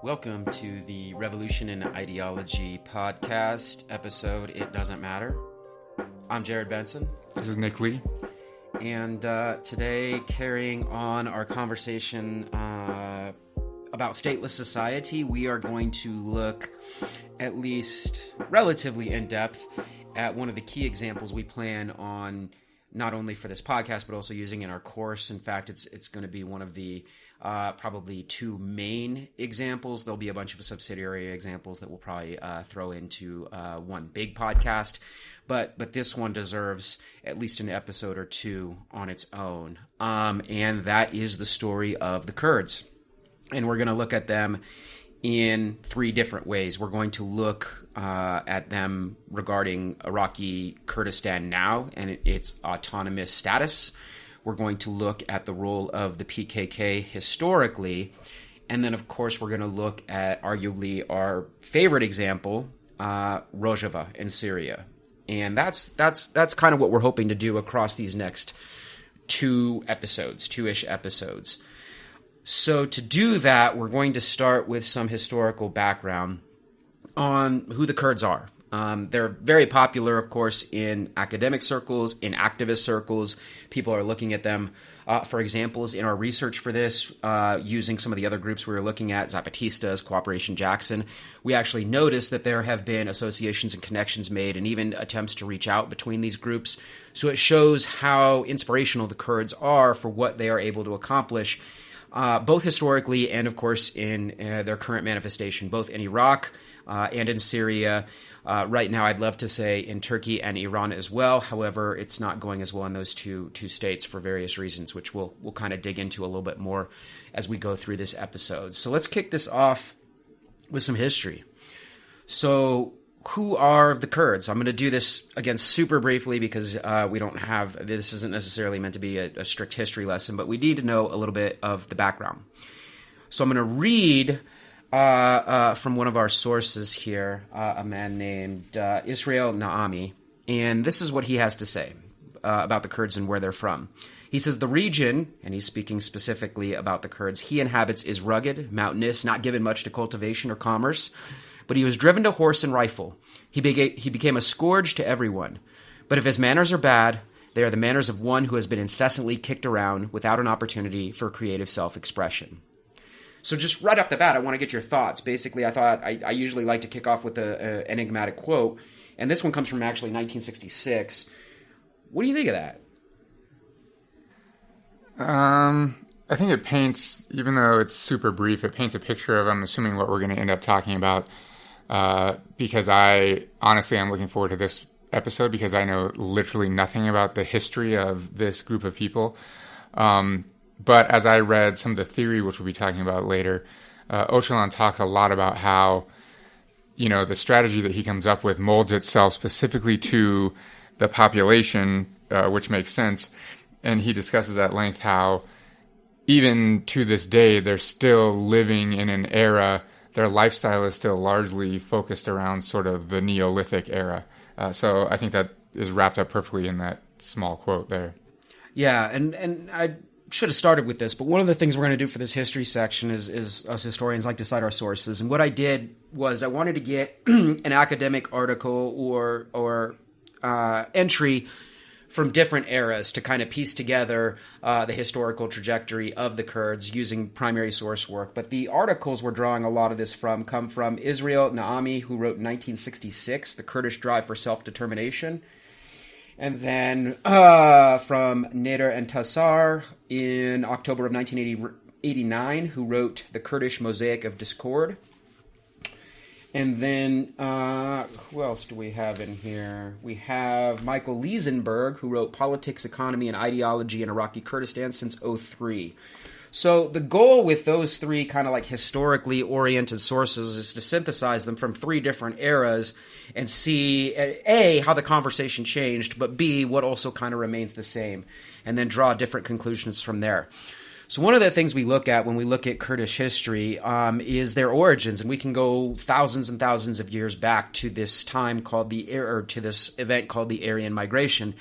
Welcome to the Revolution and Ideology podcast episode, It Doesn't Matter. I'm Jared Benson. This is Nick Lee. And today, carrying on our conversation about stateless society, we are going to look, at least relatively in depth, at one of the key examples we plan on not only for this podcast, but also using in our course. In fact, it's going to be one of the probably two main examples. There'll be a bunch of subsidiary examples that we'll probably throw into one big podcast. But this one deserves at least an episode or two on its own. And that is the story of the Kurds. And we're going to look at them in three different ways. We're going to look at them regarding Iraqi Kurdistan now and its autonomous status. We're going to look at the role of the PKK historically. And then, of course, we're going to look at arguably our favorite example, Rojava in Syria. And that's kind of what we're hoping to do across these next two-ish episodes. So to do that, we're going to start with some historical background on who the Kurds are. They're very popular, of course, in academic circles, in activist circles. People are looking at them for examples. In our research for this, using some of the other groups we were looking at, Zapatistas, Cooperation Jackson, we actually noticed that there have been associations and connections made and even attempts to reach out between these groups. So it shows how inspirational the Kurds are for what they are able to accomplish, both historically and, of course, in their current manifestation, both in Iraq and in Syria. Right now, I'd love to say in Turkey and Iran as well. However, it's not going as well in those two states for various reasons, which we'll kind of dig into a little bit more as we go through this episode. So let's kick this off with some history. So who are the Kurds? I'm going to do this, again, super briefly because this isn't necessarily meant to be a strict history lesson, but we need to know a little bit of the background. So I'm going to read from one of our sources here, a man named Israel Naami, and this is what he has to say about the Kurds and where they're from. He says, the region, and he's speaking specifically about the Kurds, he inhabits is rugged, mountainous, not given much to cultivation or commerce, but he was driven to horse and rifle. He became a scourge to everyone. But if his manners are bad, they are the manners of one who has been incessantly kicked around without an opportunity for creative self-expression. So just right off the bat, I want to get your thoughts. Basically, I thought I usually like to kick off with an enigmatic quote, and this one comes from actually 1966. What do you think of that? I think it paints, even though it's super brief, it paints a picture of, I'm assuming, what we're going to end up talking about, because I'm looking forward to this episode because I know literally nothing about the history of this group of people. But as I read some of the theory, which we'll be talking about later, Öcalan talks a lot about how, the strategy that he comes up with molds itself specifically to the population, which makes sense. And he discusses at length how even to this day, they're still living in an era, their lifestyle is still largely focused around sort of the Neolithic era. So I think that is wrapped up perfectly in that small quote there. Yeah, and I should have started with this, but one of the things we're going to do for this history section is us historians like to cite our sources. And what I did was I wanted to get an academic article or entry from different eras to kind of piece together the historical trajectory of the Kurds using primary source work. But the articles we're drawing a lot of this from come from Israel Naami, who wrote in 1966, The Kurdish Drive for Self-Determination. And then from Nader and Tassar in October of 1989, who wrote The Kurdish Mosaic of Discord. And then, who else do we have in here? We have Michael Liesenberg, who wrote Politics, Economy, and Ideology in Iraqi Kurdistan since 2003. So the goal with those three kind of like historically oriented sources is to synthesize them from three different eras and see, A, how the conversation changed, but B, what also kind of remains the same, and then draw different conclusions from there. So one of the things we look at when we look at Kurdish history is their origins, and we can go thousands and thousands of years back to this time called to this event called the Aryan Migration.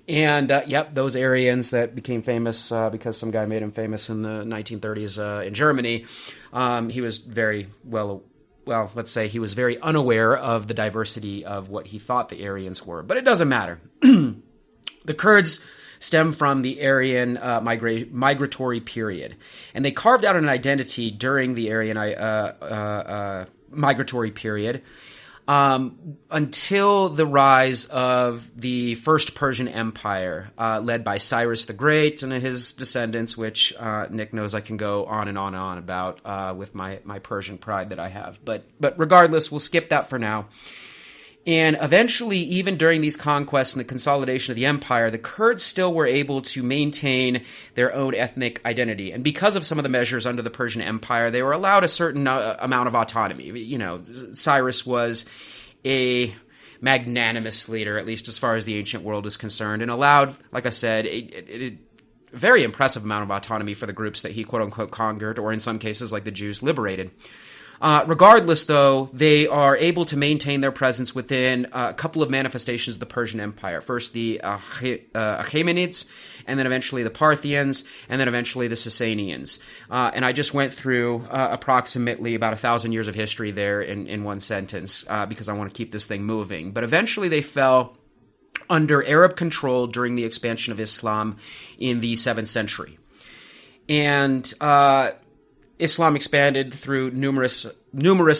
And, those Aryans that became famous because some guy made him famous in the 1930s in Germany, he was very let's say he was very unaware of the diversity of what he thought the Aryans were. But it doesn't matter. The Kurds stem from the Aryan migratory period. And they carved out an identity during the Aryan migratory period until the rise of the First Persian Empire, led by Cyrus the Great and his descendants, which Nick knows I can go on and on and on about with my Persian pride that I have. But regardless, we'll skip that for now. And eventually, even during these conquests and the consolidation of the empire, the Kurds still were able to maintain their own ethnic identity. And because of some of the measures under the Persian Empire, they were allowed a certain amount of autonomy. You know, Cyrus was a magnanimous leader, at least as far as the ancient world is concerned, and allowed, like I said, a very impressive amount of autonomy for the groups that he quote-unquote conquered, or in some cases, like the Jews, liberated. Regardless, though, they are able to maintain their presence within a couple of manifestations of the Persian Empire. First, the Achaemenids, and then eventually the Parthians, and then eventually the Sasanians. And I just went through approximately about 1,000 years of history there in one sentence because I want to keep this thing moving. But eventually they fell under Arab control during the expansion of Islam in the 7th century. And Islam expanded through numerous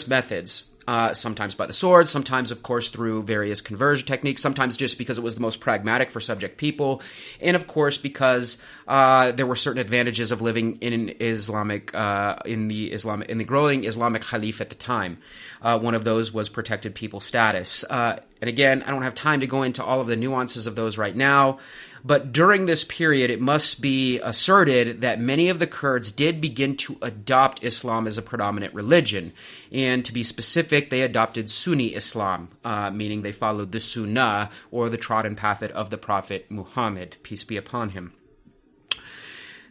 methods, sometimes by the sword, sometimes, of course, through various conversion techniques, sometimes just because it was the most pragmatic for subject people, and, of course, because there were certain advantages of living in an in the growing Islamic Khalif at the time. One of those was protected people status. And again, I don't have time to go into all of the nuances of those right now, but during this period, it must be asserted that many of the Kurds did begin to adopt Islam as a predominant religion. And to be specific, they adopted Sunni Islam, meaning they followed the Sunnah, or the trodden path of the Prophet Muhammad, peace be upon him.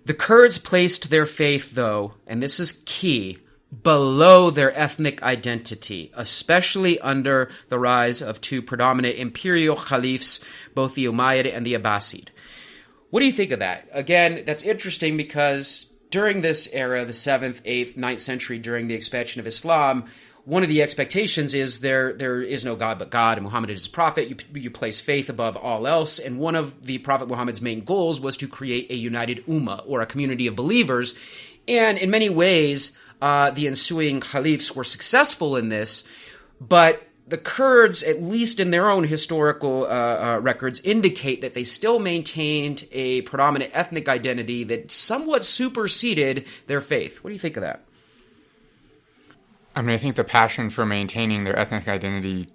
The Kurds placed their faith, though, and this is key, below their ethnic identity, especially under the rise of two predominant imperial caliphs, both the Umayyad and the Abbasid. What do you think of that? Again, that's interesting because during this era, the 7th, 8th, 9th century, during the expansion of Islam, one of the expectations is there is no God but God, and Muhammad is his prophet. You place faith above all else, and one of the Prophet Muhammad's main goals was to create a united ummah, or a community of believers, and in many ways, the ensuing caliphs were successful in this, but the Kurds, at least in their own historical records, indicate that they still maintained a predominant ethnic identity that somewhat superseded their faith. What do you think of that? I mean, I think the passion for maintaining their ethnic identity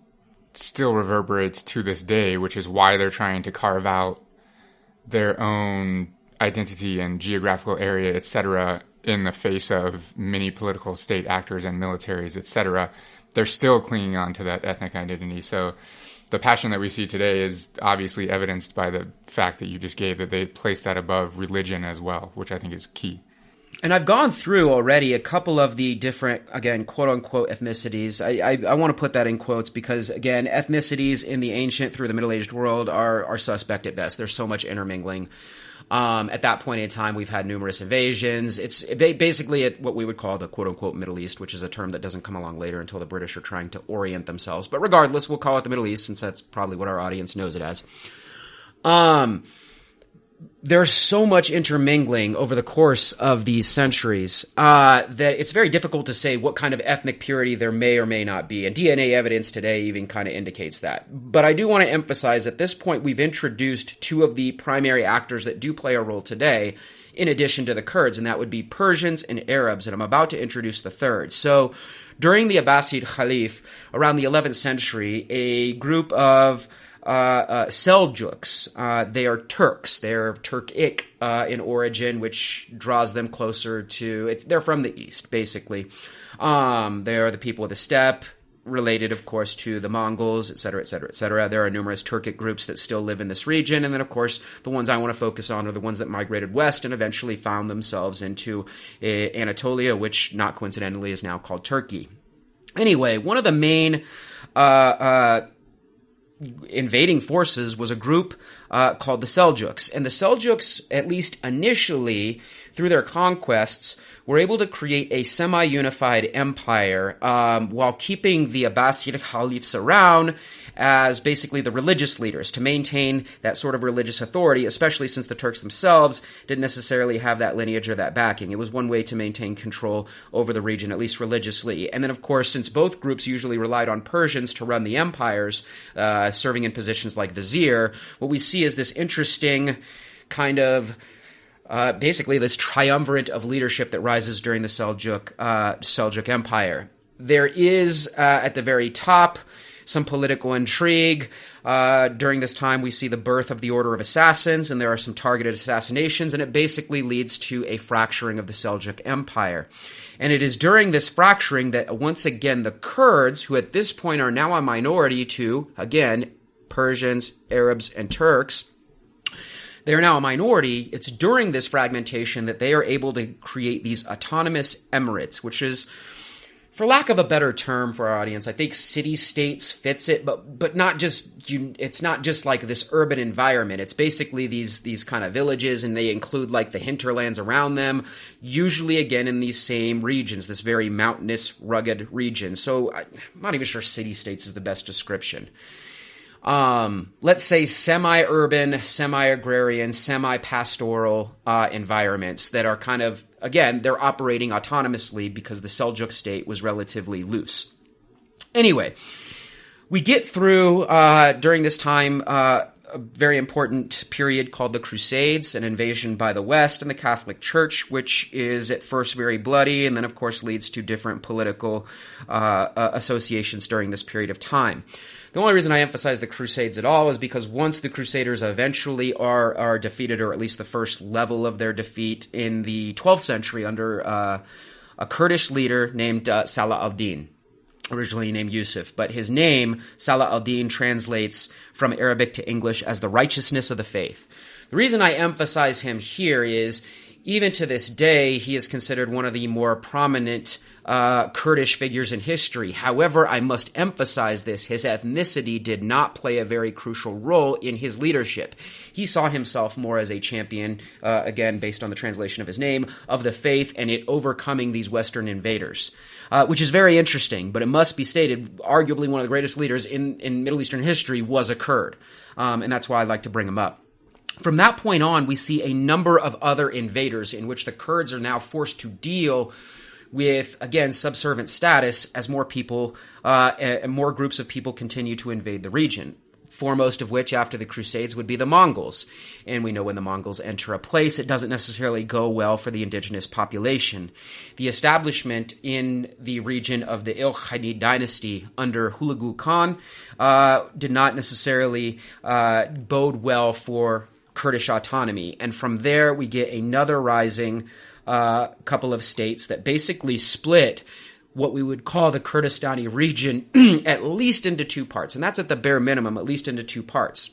still reverberates to this day, which is why they're trying to carve out their own identity and geographical area, etc., in the face of many political state actors and militaries, etc. They're still clinging on to that ethnic identity. So the passion that we see today is obviously evidenced by the fact that you just gave, that they place that above religion as well, which I think is key. And I've gone through already a couple of the different, again, quote-unquote ethnicities. I want to put that in quotes because, again, ethnicities in the ancient through the Middle-Aged world are suspect at best. There's so much intermingling. At that point in time, we've had numerous invasions. It's basically what we would call the quote-unquote Middle East, which is a term that doesn't come along later until the British are trying to orient themselves. But regardless, we'll call it the Middle East since that's probably what our audience knows it as. There's so much intermingling over the course of these centuries that it's very difficult to say what kind of ethnic purity there may or may not be. And DNA evidence today even kind of indicates that. But I do want to emphasize at this point we've introduced two of the primary actors that do play a role today in addition to the Kurds, and that would be Persians and Arabs, and I'm about to introduce the third. So during the Abbasid Khalif, around the 11th century, a group of Seljuks, they are Turks. They're Turkic in origin, which draws them closer to. They're from the east, basically. They are the people of the steppe, related, of course, to the Mongols, etc., etc., etc. There are numerous Turkic groups that still live in this region, and then, of course, the ones I want to focus on are the ones that migrated west and eventually found themselves into Anatolia, which, not coincidentally, is now called Turkey. Anyway, one of the main invading forces was a group called the Seljuks. And the Seljuks, at least initially, through their conquests, were able to create a semi-unified empire while keeping the Abbasid caliphs around as basically the religious leaders to maintain that sort of religious authority, especially since the Turks themselves didn't necessarily have that lineage or that backing. It was one way to maintain control over the region, at least religiously. And then, of course, since both groups usually relied on Persians to run the empires, serving in positions like vizier, what we see is this interesting kind of basically this triumvirate of leadership that rises during the Seljuk Empire. There is, at the very top, some political intrigue. During this time, we see the birth of the Order of Assassins, and there are some targeted assassinations, and it basically leads to a fracturing of the Seljuk Empire. And it is during this fracturing that, once again, the Kurds, who at this point are now a minority to, again, Persians, Arabs, and Turks, they are now a minority. It's during this fragmentation that they are able to create these autonomous emirates, which is, for lack of a better term for our audience, I think city-states fits it, but not just it's not just like this urban environment. It's basically these kind of villages, and they include like the hinterlands around them, usually again in these same regions, this very mountainous, rugged region. So I'm not even sure city-states is the best description. Let's say semi-urban, semi-agrarian, semi-pastoral environments that are kind of, again, they're operating autonomously because the Seljuk state was relatively loose. Anyway, we get through, during this time, a very important period called the Crusades, an invasion by the West and the Catholic Church, which is at first very bloody and then, of course, leads to different political associations during this period of time. The only reason I emphasize the Crusades at all is because once the Crusaders eventually are defeated, or at least the first level of their defeat, in the 12th century under a Kurdish leader named Salah Eldeen, originally named Yusuf, but his name, Salah Eldeen, translates from Arabic to English as the righteousness of the faith. The reason I emphasize him here is, even to this day, he is considered one of the more prominent Kurdish figures in history. However, I must emphasize this: his ethnicity did not play a very crucial role in his leadership. He saw himself more as a champion, again, based on the translation of his name, of the faith and it overcoming these Western invaders, which is very interesting. But it must be stated, arguably one of the greatest leaders in Middle Eastern history was a Kurd, and that's why I like to bring him up. From that point on, we see a number of other invaders in which the Kurds are now forced to deal with, again, subservient status as more people and more groups of people continue to invade the region. Foremost of which, after the Crusades, would be the Mongols. And we know when the Mongols enter a place, it doesn't necessarily go well for the indigenous population. The establishment in the region of the Ilkhanid dynasty under Hulagu Khan did not necessarily bode well for Kurdish autonomy. And from there, we get another rising couple of states that basically split what we would call the Kurdistani region at least into two parts. And that's at the bare minimum, at least into two parts.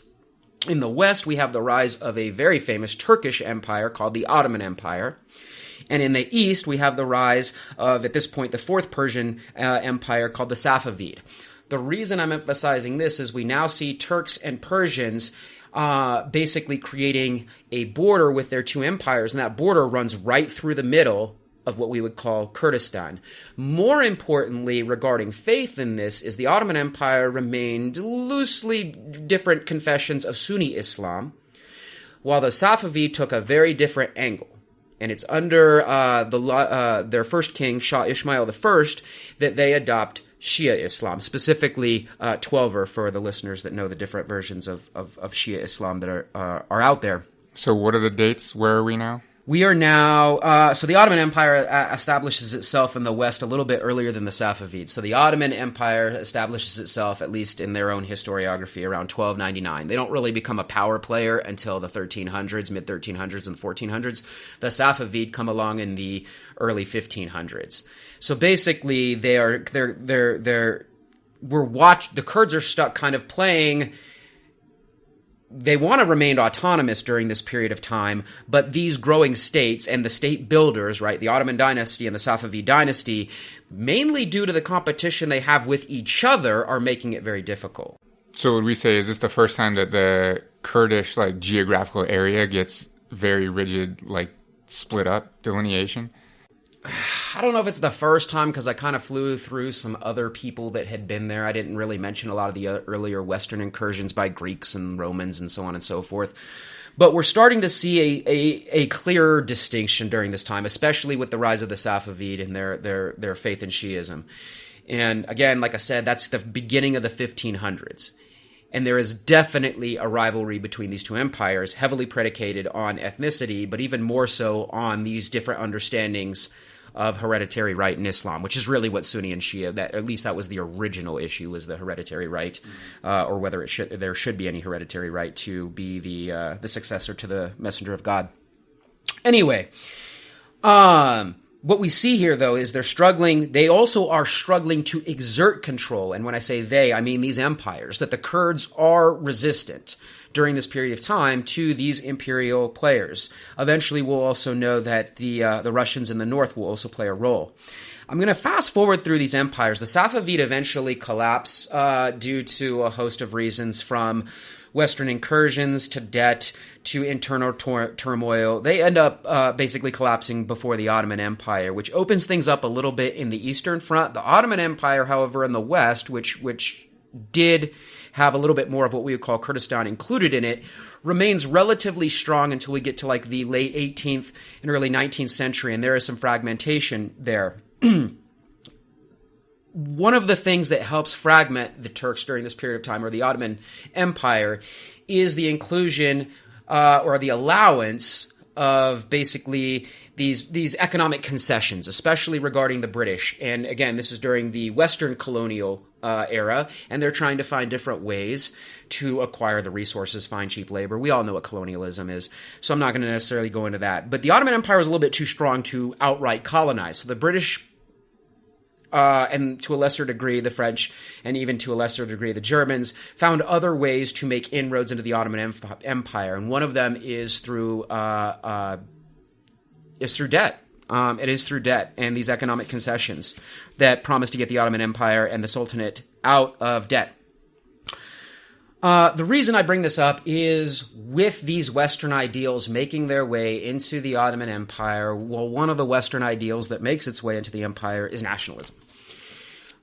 In the west, we have the rise of a very famous Turkish empire called the Ottoman Empire. And in the east, we have the rise of, at this point, the fourth Persian empire called the Safavid. The reason I'm emphasizing this is we now see Turks and Persians basically creating a border with their two empires, and that border runs right through the middle of what we would call Kurdistan. More importantly, regarding faith in this, is the Ottoman Empire remained loosely different confessions of Sunni Islam, while the Safavid took a very different angle. And it's under their first king, Shah Ismail I, that they adopt Shia Islam, specifically Twelver for the listeners that know the different versions of Shia Islam that are out there. So what are the dates? Where are we now? We are now, so the Ottoman Empire establishes itself in the West a little bit earlier than the Safavids. So the Ottoman Empire establishes itself, at least in their own historiography, around 1299. They don't really become a power player until the 1300s, mid-1300s and 1400s. The Safavid come along in the early 1500s. So basically, the Kurds are stuck kind of playing. They want to remain autonomous during this period of time, but these growing states and the state builders, right, the Ottoman dynasty and the Safavid dynasty, mainly due to the competition they have with each other, are making it very difficult. So would we say, is this the first time that the Kurdish like geographical area gets very rigid, like split up delineation? I don't know if it's the first time, because I kind of flew through some other people that had been there. I didn't really mention a lot of the earlier Western incursions by Greeks and Romans and so on and so forth. But we're starting to see a clearer distinction during this time, especially with the rise of the Safavid and their faith in Shi'ism. And again, like I said, that's the beginning of the 1500s. And there is definitely a rivalry between these two empires, heavily predicated on ethnicity, but even more so on these different understandings of hereditary right in Islam, which is really what Sunni and Shia, at least that was the original issue, was the hereditary right, or whether there should be any hereditary right to be the successor to the Messenger of God. Anyway, what we see here, though, is they also are struggling to exert control. And when I say they, I mean these empires, that the Kurds are resistant during this period of time to these imperial players. Eventually, we'll also know that the Russians in the north will also play a role. I'm going to fast forward through these empires. The Safavid eventually collapse due to a host of reasons, from Western incursions to debt to internal turmoil. They end up basically collapsing before the Ottoman Empire, which opens things up a little bit in the Eastern Front. The Ottoman Empire, however, in the West, which did have a little bit more of what we would call Kurdistan included in it, remains relatively strong until we get to like the late 18th and early 19th century, and there is some fragmentation there. One of the things that helps fragment the Turks during this period of time, or the Ottoman Empire, is the inclusion or the allowance of basically these economic concessions, especially regarding the British. And again, this is during the Western colonial era, and they're trying to find different ways to acquire the resources, find cheap labor. We all know what colonialism is, so I'm not going to necessarily go into that. But the Ottoman Empire was a little bit too strong to outright colonize. So the British, and to a lesser degree the French, and even to a lesser degree the Germans, found other ways to make inroads into the Ottoman Empire, and one of them is through debt. It is through debt and these economic concessions that promise to get the Ottoman Empire and the Sultanate out of debt. The reason I bring this up is with these Western ideals making their way into the Ottoman Empire, well, one of the Western ideals that makes its way into the empire is nationalism.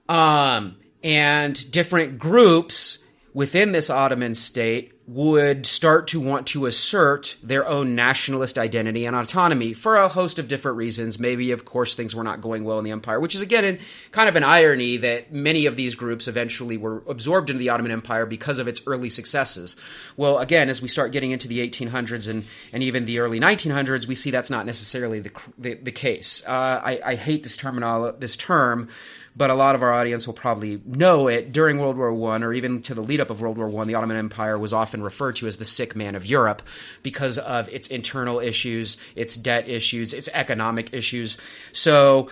And different groups within this Ottoman state would start to want to assert their own nationalist identity and autonomy for a host of different reasons. Maybe, of course, things were not going well in the empire, which is, again, kind of an irony that many of these groups eventually were absorbed into the Ottoman Empire because of its early successes. Well, again, as we start getting into the 1800s and even the early 1900s, we see that's not necessarily the case. I hate this term, but a lot of our audience will probably know it. During World War I, or even to the lead-up of World War I, the Ottoman Empire was often referred to as the sick man of Europe because of its internal issues, its debt issues, its economic issues. So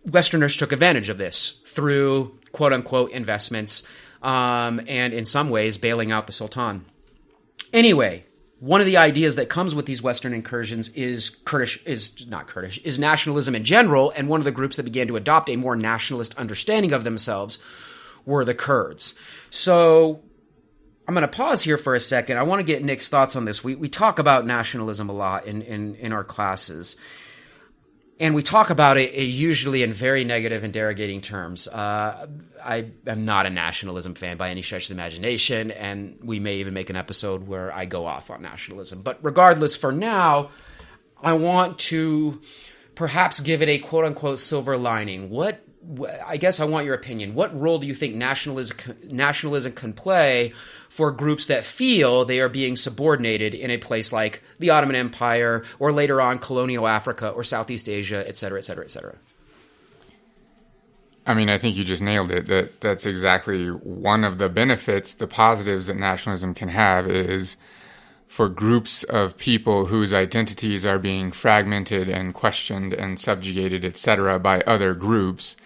Westerners took advantage of this through quote-unquote investments, and in some ways bailing out the Sultan. Anyway, one of the ideas that comes with these Western incursions is nationalism in general, and one of the groups that began to adopt a more nationalist understanding of themselves were the Kurds. So I'm going to pause here for a second. I want to get Nick's thoughts on this. We talk about nationalism a lot in our classes, and we talk about it usually in very negative and derogating terms. I am not a nationalism fan by any stretch of the imagination, and we may even make an episode where I go off on nationalism. But regardless, for now, I want to perhaps give it a quote-unquote silver lining. I guess I want your opinion. What role do you think nationalism can play for groups that feel they are being subordinated in a place like the Ottoman Empire, or later on colonial Africa or Southeast Asia, et cetera, et cetera, et cetera? I mean, I think you just nailed it. That's exactly one of the benefits, the positives that nationalism can have, is for groups of people whose identities are being fragmented and questioned and subjugated, etc., by other groups.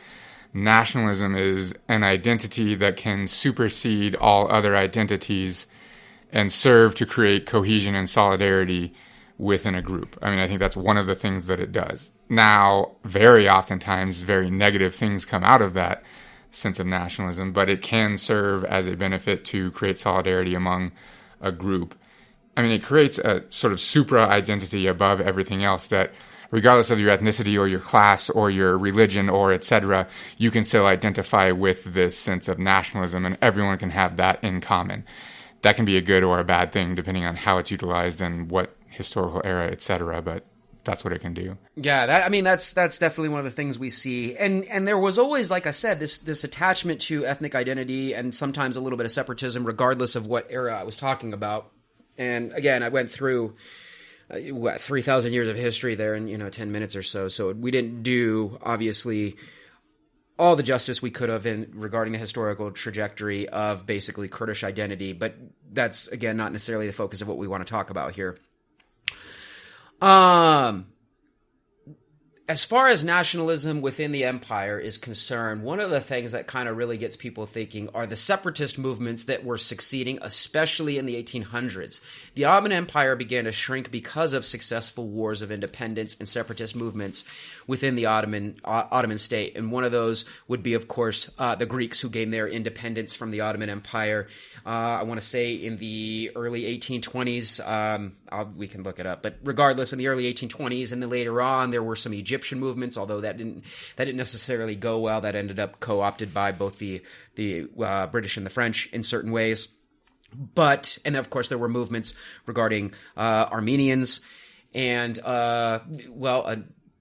Nationalism is an identity that can supersede all other identities and serve to create cohesion and solidarity within a group. I mean, I think that's one of the things that it does. Now, very oftentimes, very negative things come out of that. sense of nationalism, but it can serve as a benefit to create solidarity among a group. I mean, it creates a sort of supra-identity above everything else that regardless of your ethnicity or your class or your religion or etc., you can still identify with this sense of nationalism, and everyone can have that in common. That can be a good or a bad thing depending on how it's utilized and what historical era, etc., but that's what it can do. Yeah, that's definitely one of the things we see. And there was always, like I said, this attachment to ethnic identity and sometimes a little bit of separatism regardless of what era I was talking about. And again, I went through 3,000 years of history there in 10 minutes or so. So we didn't do obviously all the justice we could have in regarding the historical trajectory of basically Kurdish identity, but that's again not necessarily the focus of what we want to talk about here. As far as nationalism within the empire is concerned, one of the things that kind of really gets people thinking are the separatist movements that were succeeding, especially in the 1800s. The Ottoman Empire began to shrink because of successful wars of independence and separatist movements within the Ottoman state. And one of those would be, of course, the Greeks, who gained their independence from the Ottoman Empire. I want to say in the early 1820s. We can look it up, but regardless, in the early 1820s and then later on, there were some Egyptian movements, although that didn't necessarily go well. That ended up co-opted by both the British and the French in certain ways. And of course, there were movements regarding Armenians, and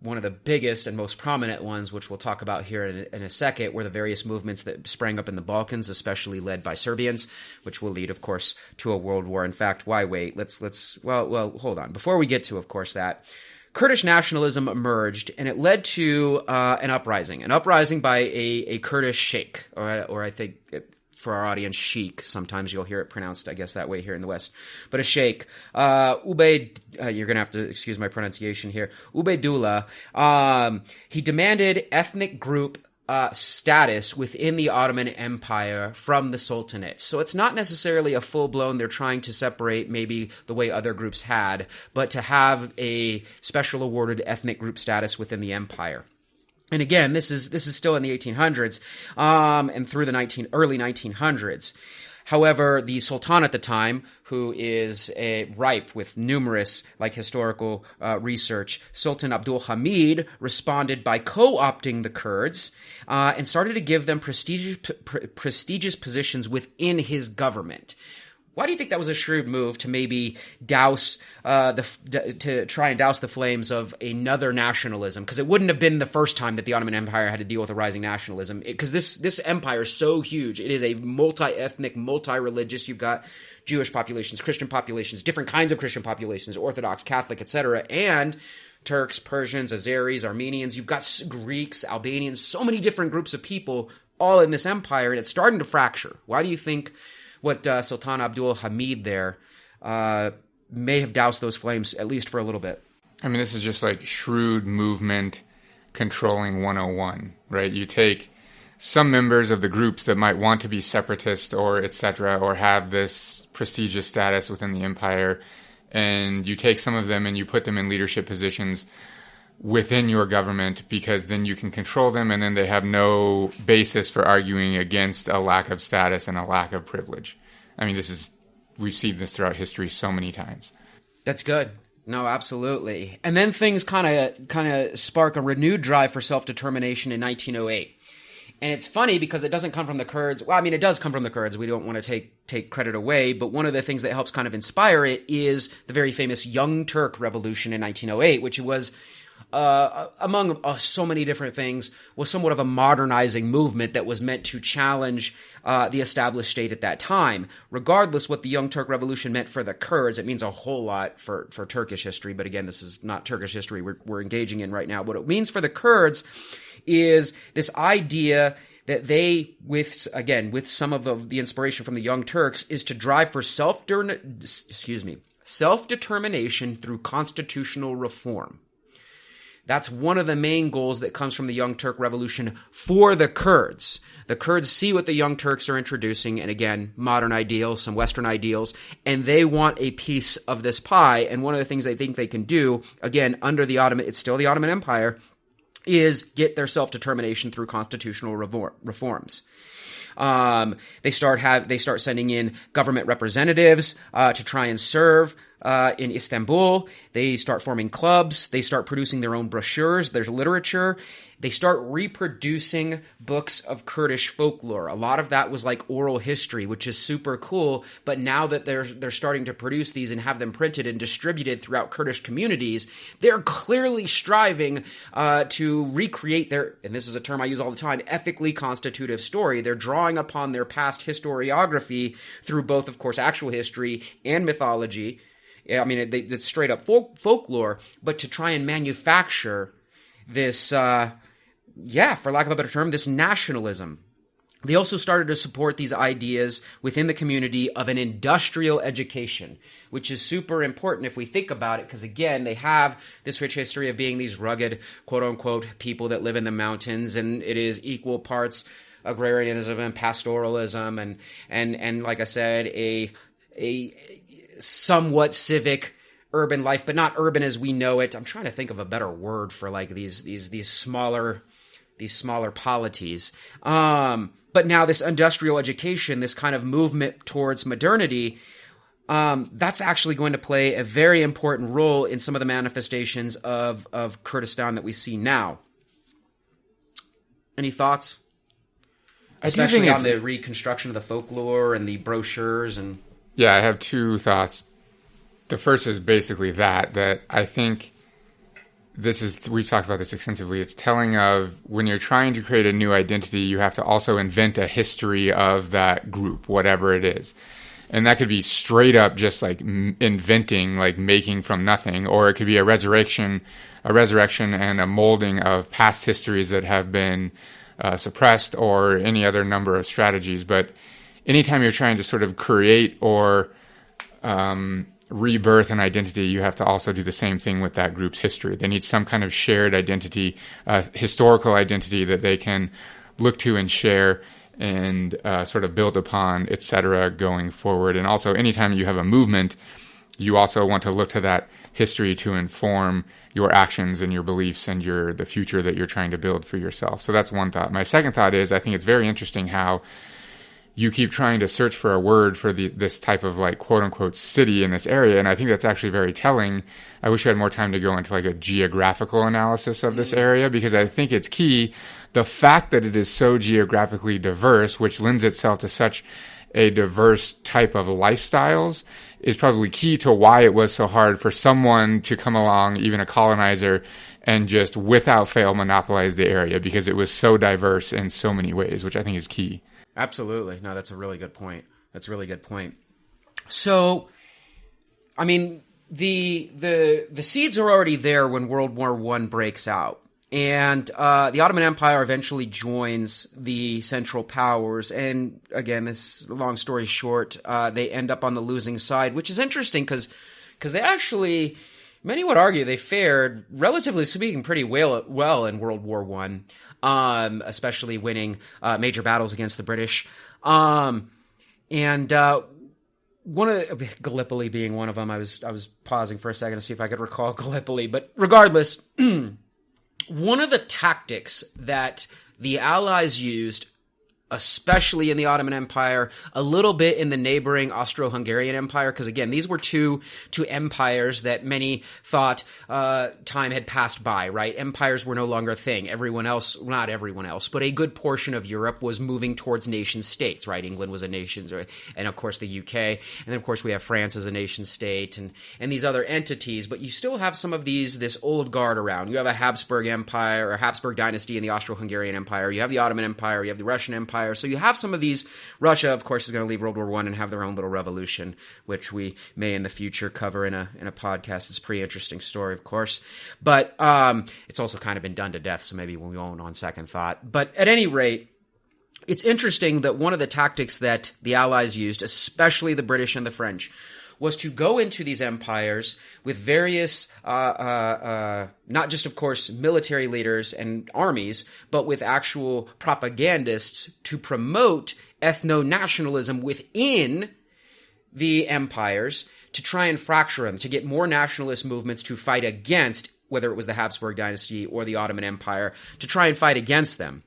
one of the biggest and most prominent ones, which we'll talk about here in a second, were the various movements that sprang up in the Balkans, especially led by Serbians, which will lead, of course, to a world war. In fact, why wait? Well, hold on. Before we get to, of course, that, Kurdish nationalism emerged, and it led to an uprising by a Kurdish sheikh, or I think for our audience, sheik. Sometimes you'll hear it pronounced, I guess, that way here in the West. But a sheikh, Ubayd, you're going to have to excuse my pronunciation here, Ubaydullah, he demanded ethnic group status within the Ottoman Empire from the Sultanate. So it's not necessarily a full-blown, they're trying to separate maybe the way other groups had, but to have a special awarded ethnic group status within the empire. And again, this is still in the 1800s and through the early 1900s. However, the Sultan at the time, who is ripe with numerous historical research, Sultan Abdul Hamid, responded by co-opting the Kurds and started to give them prestigious positions within his government. Why do you think that was a shrewd move to maybe to try and douse the flames of another nationalism? Because it wouldn't have been the first time that the Ottoman Empire had to deal with a rising nationalism. Because this empire is so huge. It is a multi-ethnic, multi-religious. You've got Jewish populations, Christian populations, different kinds of Christian populations, Orthodox, Catholic, etc., and Turks, Persians, Azeris, Armenians. You've got Greeks, Albanians, so many different groups of people all in this empire, and it's starting to fracture. Why do you think what Sultan Abdul Hamid there may have doused those flames, at least for a little bit? I mean, this is just like shrewd movement controlling 101, right? You take some members of the groups that might want to be separatist or etc., or have this prestigious status within the empire, and you take some of them and you put them in leadership positions within your government, because then you can control them, and then they have no basis for arguing against a lack of status and a lack of privilege. I mean, we've seen this throughout history so many times. That's good. No, absolutely. And then things kind of spark a renewed drive for self-determination in 1908. And it's funny because it doesn't come from the Kurds. Well, I mean, it does come from the Kurds. We don't want to take credit away. But one of the things that helps kind of inspire it is the very famous Young Turk Revolution in 1908, which was among so many different things, was somewhat of a modernizing movement that was meant to challenge the established state at that time. Regardless what the Young Turk Revolution meant for the Kurds, it means a whole lot for Turkish history. But again, this is not Turkish history we're engaging in right now. What it means for the Kurds is this idea that they, with some of the inspiration from the Young Turks, is to drive for self-determination through constitutional reform. That's one of the main goals that comes from the Young Turk Revolution for the Kurds. The Kurds see what the Young Turks are introducing, and again, modern ideals, some Western ideals, and they want a piece of this pie. And one of the things they think they can do, again, under the Ottoman, it's still the Ottoman Empire, is get their self-determination through constitutional reforms. They start sending in government representatives to try and serve in Istanbul. They start forming clubs. They start producing their own brochures. There's literature. They start reproducing books of Kurdish folklore. A lot of that was like oral history, which is super cool. But now that they're starting to produce these and have them printed and distributed throughout Kurdish communities, they're clearly striving to recreate their, and this is a term I use all the time, ethically constitutive story. They're drawing upon their past historiography through both, of course, actual history and mythology. I mean, it's straight up folklore, but to try and manufacture this, for lack of a better term, this nationalism. They also started to support these ideas within the community of an industrial education, which is super important if we think about it, because again, they have this rich history of being these rugged, quote-unquote, people that live in the mountains, and it is equal parts agrarianism and pastoralism, and like I said, a somewhat civic urban life, but not urban as we know it. I'm trying to think of a better word for like these smaller polities. But now this industrial education, this kind of movement towards modernity, that's actually going to play a very important role in some of the manifestations of Kurdistan that we see now. Any thoughts? Especially on the reconstruction of the folklore and the brochures and... Yeah, I have two thoughts. The first is basically that I think we've talked about this extensively. It's telling of when you're trying to create a new identity, you have to also invent a history of that group, whatever it is. And that could be straight up just like inventing, like making from nothing, or it could be a resurrection and a molding of past histories that have been suppressed, or any other number of strategies. But anytime you're trying to sort of create or rebirth an identity, you have to also do the same thing with that group's history. They need some kind of shared identity, historical identity that they can look to and share and sort of build upon, etc., going forward. And also, anytime you have a movement, you also want to look to that history to inform your actions and your beliefs and the future that you're trying to build for yourself. So that's one thought. My second thought is, I think it's very interesting how you keep trying to search for a word for this type of like quote unquote city in this area. And I think that's actually very telling. I wish I had more time to go into like a geographical analysis of this area, because I think it's key. The fact that it is so geographically diverse, which lends itself to such a diverse type of lifestyles, is probably key to why it was so hard for someone to come along, even a colonizer, and just without fail monopolize the area, because it was so diverse in so many ways, which I think is key. Absolutely. No, that's a really good point. So, I mean, the seeds are already there when World War I breaks out. And the Ottoman Empire eventually joins the Central Powers. And again, this long story short, they end up on the losing side, which is interesting because they actually, many would argue, they fared, relatively speaking, pretty well in World War I, especially winning major battles against the British. One of Gallipoli being one of them. I was pausing for a second to see if I could recall Gallipoli, but regardless. One of the tactics that the Allies used, especially in the Ottoman Empire, a little bit in the neighboring Austro-Hungarian Empire, because again, these were two empires that many thought time had passed by, right? Empires were no longer a thing. Everyone else, not everyone else, but a good portion of Europe was moving towards nation states, right? England was a nation, and of course the UK, and then of course we have France as a nation state, and these other entities, but you still have some of this old guard around. You have a Habsburg Empire, or Habsburg dynasty in the Austro-Hungarian Empire. You have the Ottoman Empire. You have the Russian Empire. So you have some of these. Russia, of course, is going to leave World War I and have their own little revolution, which we may in the future cover in a podcast. It's a pretty interesting story, of course. But it's also kind of been done to death, so maybe we won't on second thought. But at any rate, it's interesting that one of the tactics that the Allies used, especially the British and the French, was to go into these empires with various, not just, of course, military leaders and armies, but with actual propagandists to promote ethno-nationalism within the empires, to try and fracture them, to get more nationalist movements to fight against whether it was the Habsburg dynasty or the Ottoman Empire, to try and fight against them.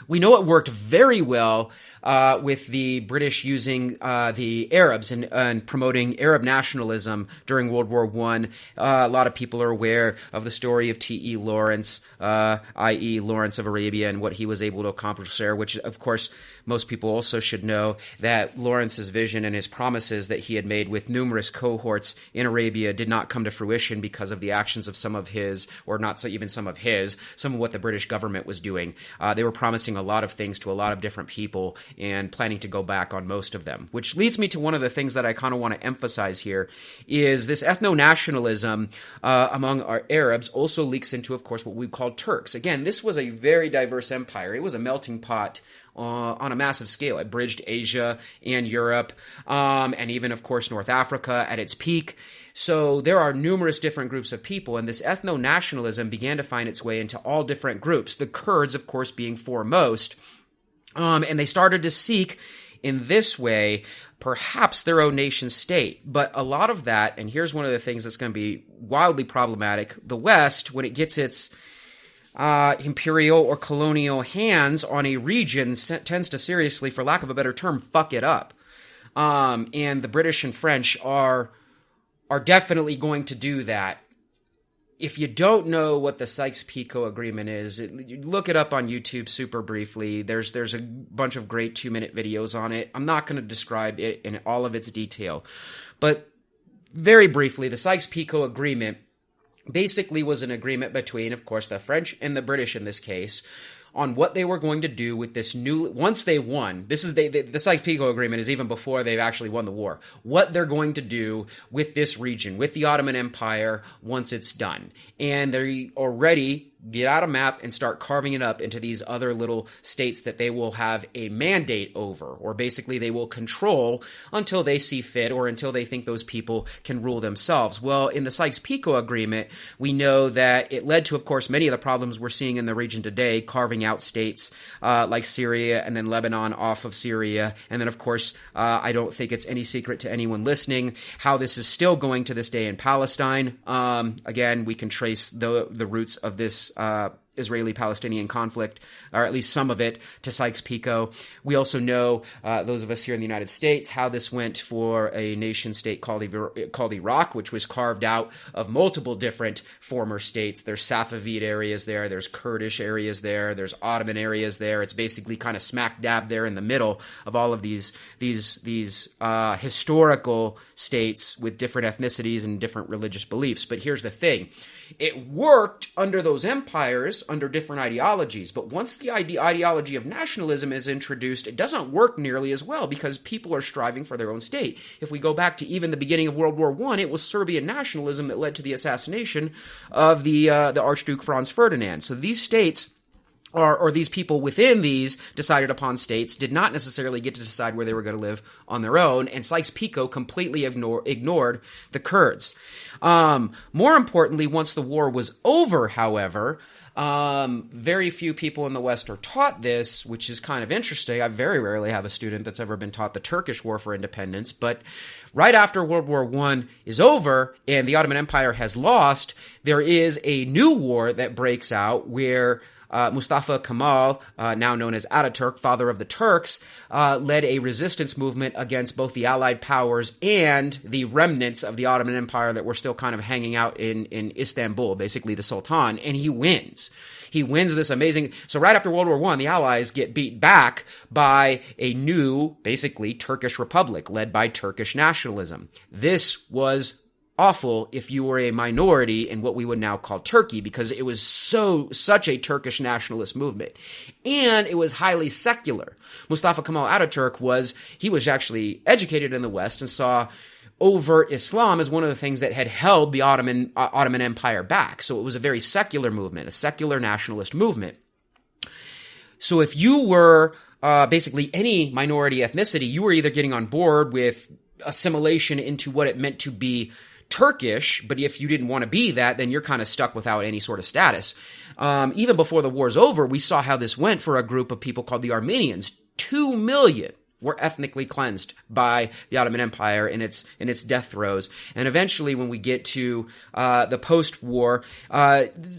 We know it worked very well with the British using the Arabs and promoting Arab nationalism during World War I. A lot of people are aware of the story of T.E. Lawrence, i.e. Lawrence of Arabia, and what he was able to accomplish there, which, of course, most people also should know that Lawrence's vision and his promises that he had made with numerous cohorts in Arabia did not come to fruition because of the actions of some of his, or not even some of his, some of what the British government was doing. They were promising a lot of things to a lot of different people and planning to go back on most of them, which leads me to one of the things that I kind of want to emphasize here is this ethno-nationalism among our Arabs also leaks into, of course, what we call Turks. Again, this was a very diverse empire. It was a melting pot on a massive scale. It bridged Asia and Europe, and even, of course, North Africa at its peak. So there are numerous different groups of people, and this ethno-nationalism began to find its way into all different groups, the Kurds, of course, being foremost. And they started to seek, in this way, perhaps their own nation state. But a lot of that, and here's one of the things that's going to be wildly problematic, the West, when it gets its imperial or colonial hands on a region, tends to seriously, for lack of a better term, fuck it up. And the British and French are definitely going to do that. If you don't know what the Sykes-Picot Agreement is, look it up on YouTube super briefly. There's a bunch of great 2-minute videos on it. I'm not going to describe it in all of its detail. But very briefly, the Sykes-Picot Agreement basically was an agreement between, of course, the French and the British in this case, on what they were going to do with this new, once they won, this is the Sykes-Picot Agreement is even before they've actually won the war, what they're going to do with this region, with the Ottoman Empire, once it's done. And they already get out a map and start carving it up into these other little states that they will have a mandate over, or basically they will control until they see fit or until they think those people can rule themselves. Well, in the Sykes-Picot Agreement, we know that it led to, of course, many of the problems we're seeing in the region today, carving out states like Syria and then Lebanon off of Syria. And then, of course, I don't think it's any secret to anyone listening how this is still going to this day in Palestine. Again, we can trace the roots of this Israeli-Palestinian conflict, or at least some of it, to Sykes-Picot. We also know, those of us here in the United States, how this went for a nation-state called Iraq, which was carved out of multiple different former states. There's Safavid areas there, there's Kurdish areas there, there's Ottoman areas there. It's basically kind of smack dab there in the middle of all of these historical states with different ethnicities and different religious beliefs. But here's the thing. It worked under those empires, under different ideologies, but once the ideology of nationalism is introduced, it doesn't work nearly as well because people are striving for their own state. If we go back to even the beginning of World War I, it was Serbian nationalism that led to the assassination of the Archduke Franz Ferdinand. So these states, or these people within these decided upon states, did not necessarily get to decide where they were going to live on their own, and Sykes-Picot completely ignored the Kurds. More importantly, once the war was over, however, very few people in the West are taught this, which is kind of interesting. I very rarely have a student that's ever been taught the Turkish War for Independence, but right after World War I is over and the Ottoman Empire has lost, there is a new war that breaks out where Mustafa Kemal, now known as Ataturk, father of the Turks, led a resistance movement against both the Allied powers and the remnants of the Ottoman Empire that were still kind of hanging out in Istanbul, basically the Sultan, and he wins. He wins this amazing... So right after World War I, the Allies get beat back by a new, basically, Turkish republic led by Turkish nationalism. This was awful if you were a minority in what we would now call Turkey, because it was such a Turkish nationalist movement. And it was highly secular. Mustafa Kemal Ataturk was actually educated in the West and saw overt Islam as one of the things that had held the Ottoman Empire back. So it was a very secular movement, a secular nationalist movement. So if you were basically any minority ethnicity, you were either getting on board with assimilation into what it meant to be Turkish, but if you didn't want to be that, then you're kind of stuck without any sort of status. Even before the war's over, we saw how this went for a group of people called the Armenians. 2 million were ethnically cleansed by the Ottoman Empire in its death throes. And eventually, when we get to the post-war,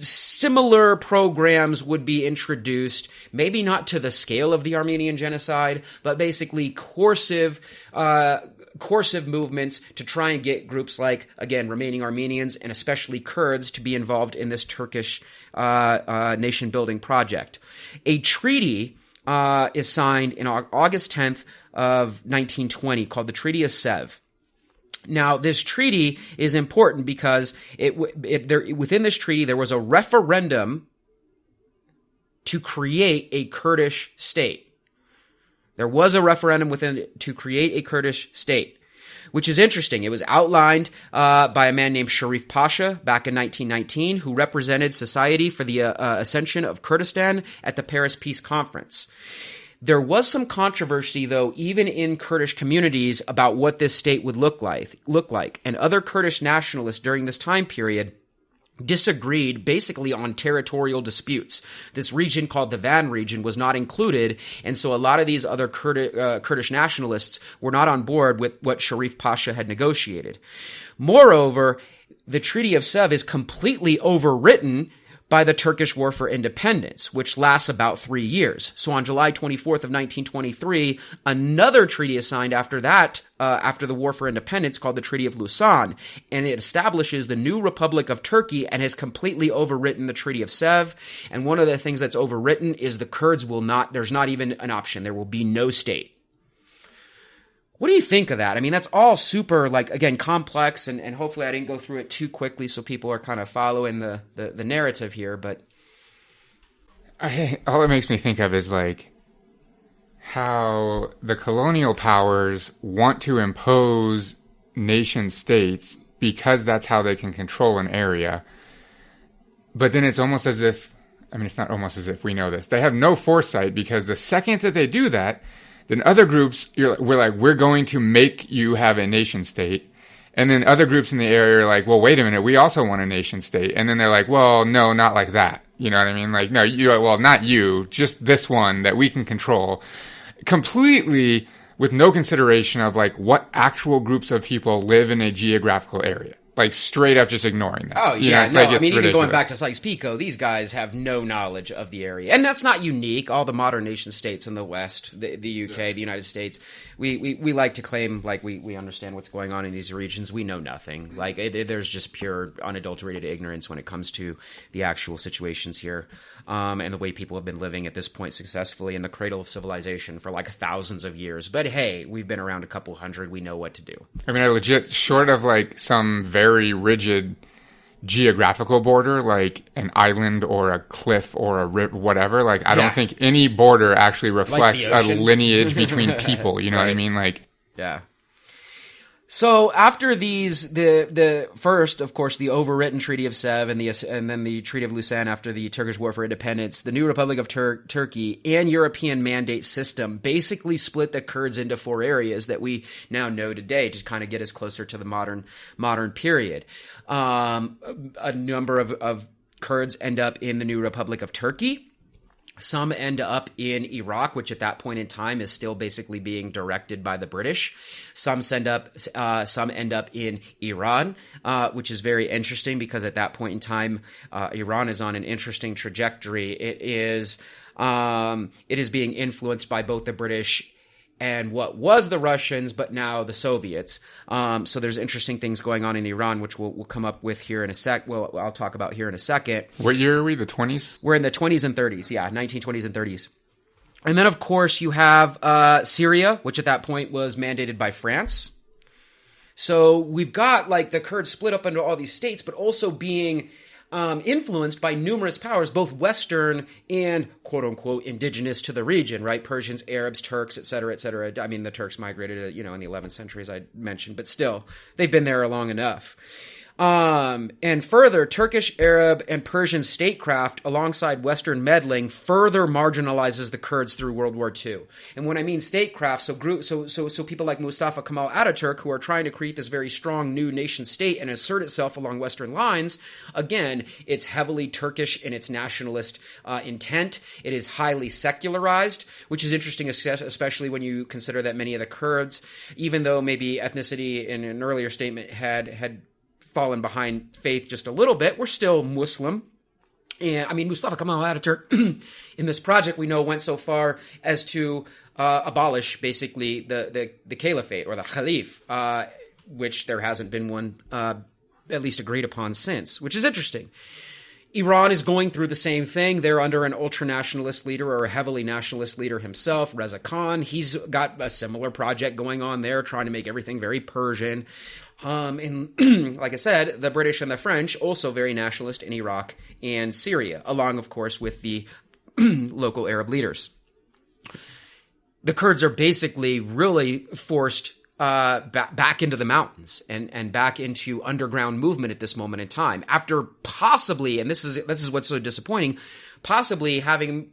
similar programs would be introduced, maybe not to the scale of the Armenian genocide, but basically coercive movements to try and get groups like, again, remaining Armenians and especially Kurds to be involved in this Turkish nation-building project. A treaty is signed in August 10th of 1920 called the Treaty of Sev. Now, this treaty is important because within this treaty there was a referendum to create a Kurdish state. There was a referendum to create a Kurdish state, which is interesting. It was outlined by a man named Sharif Pasha back in 1919, who represented Society for the Ascension of Kurdistan at the Paris Peace Conference. There was some controversy, though, even in Kurdish communities about what this state would look like. And other Kurdish nationalists during this time period disagreed basically on territorial disputes. This region called the Van region was not included, and so a lot of these other Kurdish nationalists were not on board with what Sharif Pasha had negotiated. Moreover, the Treaty of Sev is completely overwritten by the Turkish War for Independence, which lasts about 3 years. So on July 24th of 1923, another treaty is signed after that, after the War for Independence, called the Treaty of Lausanne, and it establishes the new Republic of Turkey and has completely overwritten the Treaty of Sev. And one of the things that's overwritten is the Kurds there's not even an option. There will be no state. What do you think of that? I mean, that's all super, again, complex, and hopefully I didn't go through it too quickly so people are kind of following the narrative here, but... All it makes me think of is, how the colonial powers want to impose nation states because that's how they can control an area. But then it's almost as if, it's not almost as if we know this. They have no foresight, because the second that they do that, then other groups, we're going to make you have a nation state. And then other groups in the area are like, well, wait a minute, we also want a nation state. And then they're like, well, no, not like that. You know what I mean? No, not you, just this one that we can control. Completely with no consideration of what actual groups of people live in a geographical area. Straight up just ignoring that. Oh, yeah. It's even ridiculous. Going back to Sykes-Picot, these guys have no knowledge of the area. And that's not unique. All the modern nation states in the West, the UK, the United States, we like to claim we understand what's going on in these regions. We know nothing. There's just pure, unadulterated ignorance when it comes to the actual situations here, and the way people have been living at this point successfully in the cradle of civilization for thousands of years. But hey, we've been around a couple hundred. We know what to do. I legit, short of some very rigid geographical border, like an island or a cliff or a river, whatever, I don't think any border actually reflects a lineage between people. You know what I mean? Yeah. So after these, the first, of course, the overwritten Treaty of Sev and then the Treaty of Lausanne after the Turkish War for Independence, the new Republic of Turkey and European mandate system basically split the Kurds into 4 areas that we now know today to kind of get us closer to the modern period. A number of Kurds end up in the new Republic of Turkey. Some end up in Iraq, which at that point in time is still basically being directed by the British. Some end up in Iran, which is very interesting because at that point in time, Iran is on an interesting trajectory. It is being influenced by both the British and what was the Russians, but now the Soviets. So there's interesting things going on in Iran, which we'll come up with here in a sec. Well, I'll talk about here in a second. What year are we? The 20s? We're in the 20s and 30s. Yeah, 1920s and 30s. And then, of course, you have Syria, which at that point was mandated by France. So we've got the Kurds split up into all these states, but also being influenced by numerous powers, both Western and quote-unquote indigenous to the region, right? Persians, Arabs, Turks, et cetera, et cetera. The Turks migrated, in the 11th century, as I mentioned, but still, they've been there long enough. And further, Turkish, Arab, and Persian statecraft, alongside Western meddling, further marginalizes the Kurds through World War II. And when I mean statecraft, so people like Mustafa Kemal Ataturk, who are trying to create this very strong new nation state and assert itself along Western lines, again, it's heavily Turkish in its nationalist intent. It is highly secularized, which is interesting, especially when you consider that many of the Kurds, even though maybe ethnicity in an earlier statement had fallen behind faith just a little bit, we're still Muslim. And I mean, Mustafa Kemal Ataturk in this project, we know, went so far as to abolish basically the caliphate or the Khalif, which there hasn't been one at least agreed upon since, which is interesting. Iran is going through the same thing. They're under an ultra-nationalist leader or a heavily nationalist leader himself, Reza Khan. He's got a similar project going on there, trying to make everything very Persian. And like I said, the British and the French, also very nationalist in Iraq and Syria, along, of course, with the local Arab leaders. The Kurds are basically really forced back into the mountains and back into underground movement at this moment in time, after possibly, and this is what's so disappointing, possibly having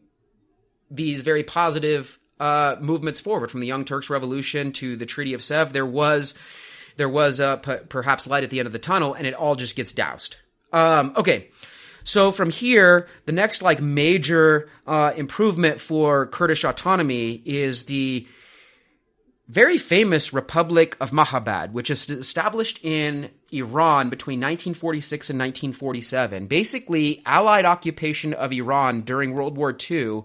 these very positive movements forward from the Young Turks Revolution to the Treaty of Sev. There was perhaps light at the end of the tunnel, and it all just gets doused. Okay. So from here, the next major improvement for Kurdish autonomy is the very famous Republic of Mahabad, which is established in Iran between 1946 and 1947. Basically, Allied occupation of Iran during World War II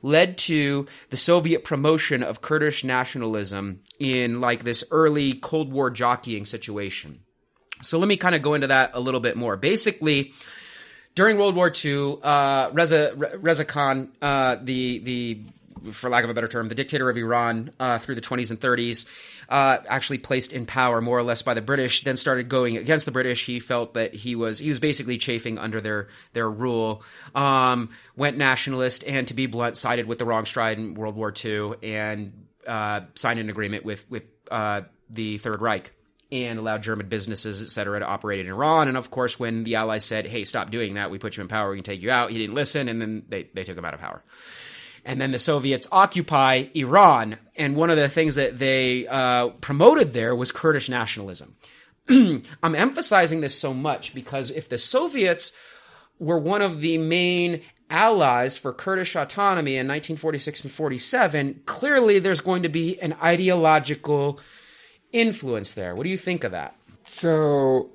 led to the Soviet promotion of Kurdish nationalism in this early Cold War jockeying situation. So let me kind of go into that a little bit more. Basically, during World War II, Reza Khan, for lack of a better term, the dictator of Iran through the 20s and 30s, actually placed in power more or less by the British, then started going against the British. He felt that he was basically chafing under their rule, went nationalist, and to be blunt, sided with the wrong stride in World War II, and signed an agreement with the Third Reich and allowed German businesses, et cetera, to operate in Iran. And of course, when the Allies said, hey, stop doing that, we put you in power, we can take you out, he didn't listen, and then they took him out of power. And then the Soviets occupy Iran. And one of the things that they promoted there was Kurdish nationalism. I'm emphasizing this so much because if the Soviets were one of the main allies for Kurdish autonomy in 1946 and 47, clearly there's going to be an ideological influence there. What do you think of that? So,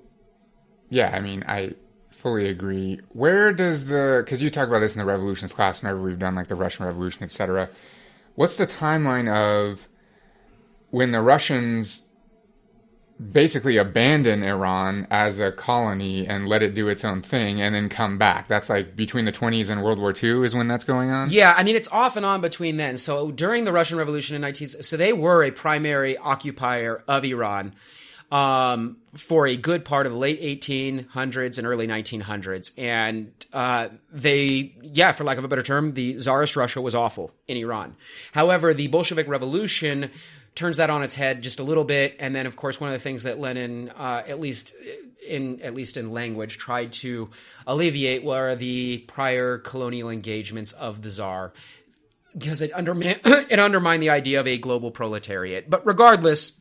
yeah, I mean, I fully agree. Where does because you talk about this in the revolutions class whenever we've done the Russian Revolution, etc. What's the timeline of when the Russians basically abandon Iran as a colony and let it do its own thing and then come back? That's between the 20s and World War II is when that's going on? Yeah, I mean, it's off and on between then. So during the Russian Revolution in 19... So they were a primary occupier of Iran for a good part of the late 1800s and early 1900s. And for lack of a better term, the Tsarist Russia was awful in Iran. However, the Bolshevik Revolution turns that on its head just a little bit. And then, of course, one of the things that Lenin, at least in language, tried to alleviate were the prior colonial engagements of the Tsar, because it undermined the idea of a global proletariat. But regardless,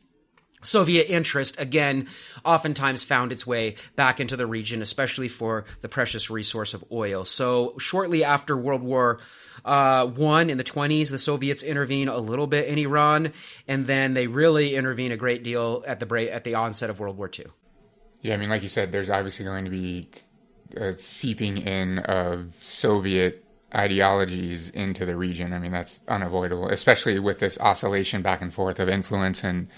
Soviet interest, again, oftentimes found its way back into the region, especially for the precious resource of oil. So shortly after World War I in the 20s, the Soviets intervene a little bit in Iran, and then they really intervene a great deal at the onset of World War II. Yeah, I mean, like you said, there's obviously going to be a seeping in of Soviet ideologies into the region. I mean, that's unavoidable, especially with this oscillation back and forth of influence and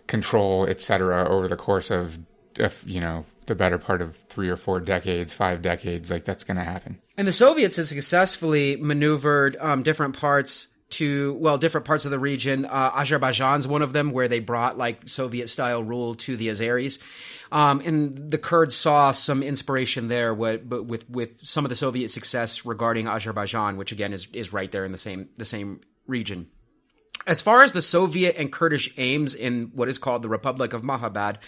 control, etc., over the course of, the better part of 3 or 4 decades, 5 decades. That's going to happen. And the Soviets have successfully maneuvered different parts of the region. Azerbaijan's one of them, where they brought Soviet-style rule to the Azeris. And the Kurds saw some inspiration there with some of the Soviet success regarding Azerbaijan, which again is right there in the same region. As far as the Soviet and Kurdish aims in what is called the Republic of Mahabad,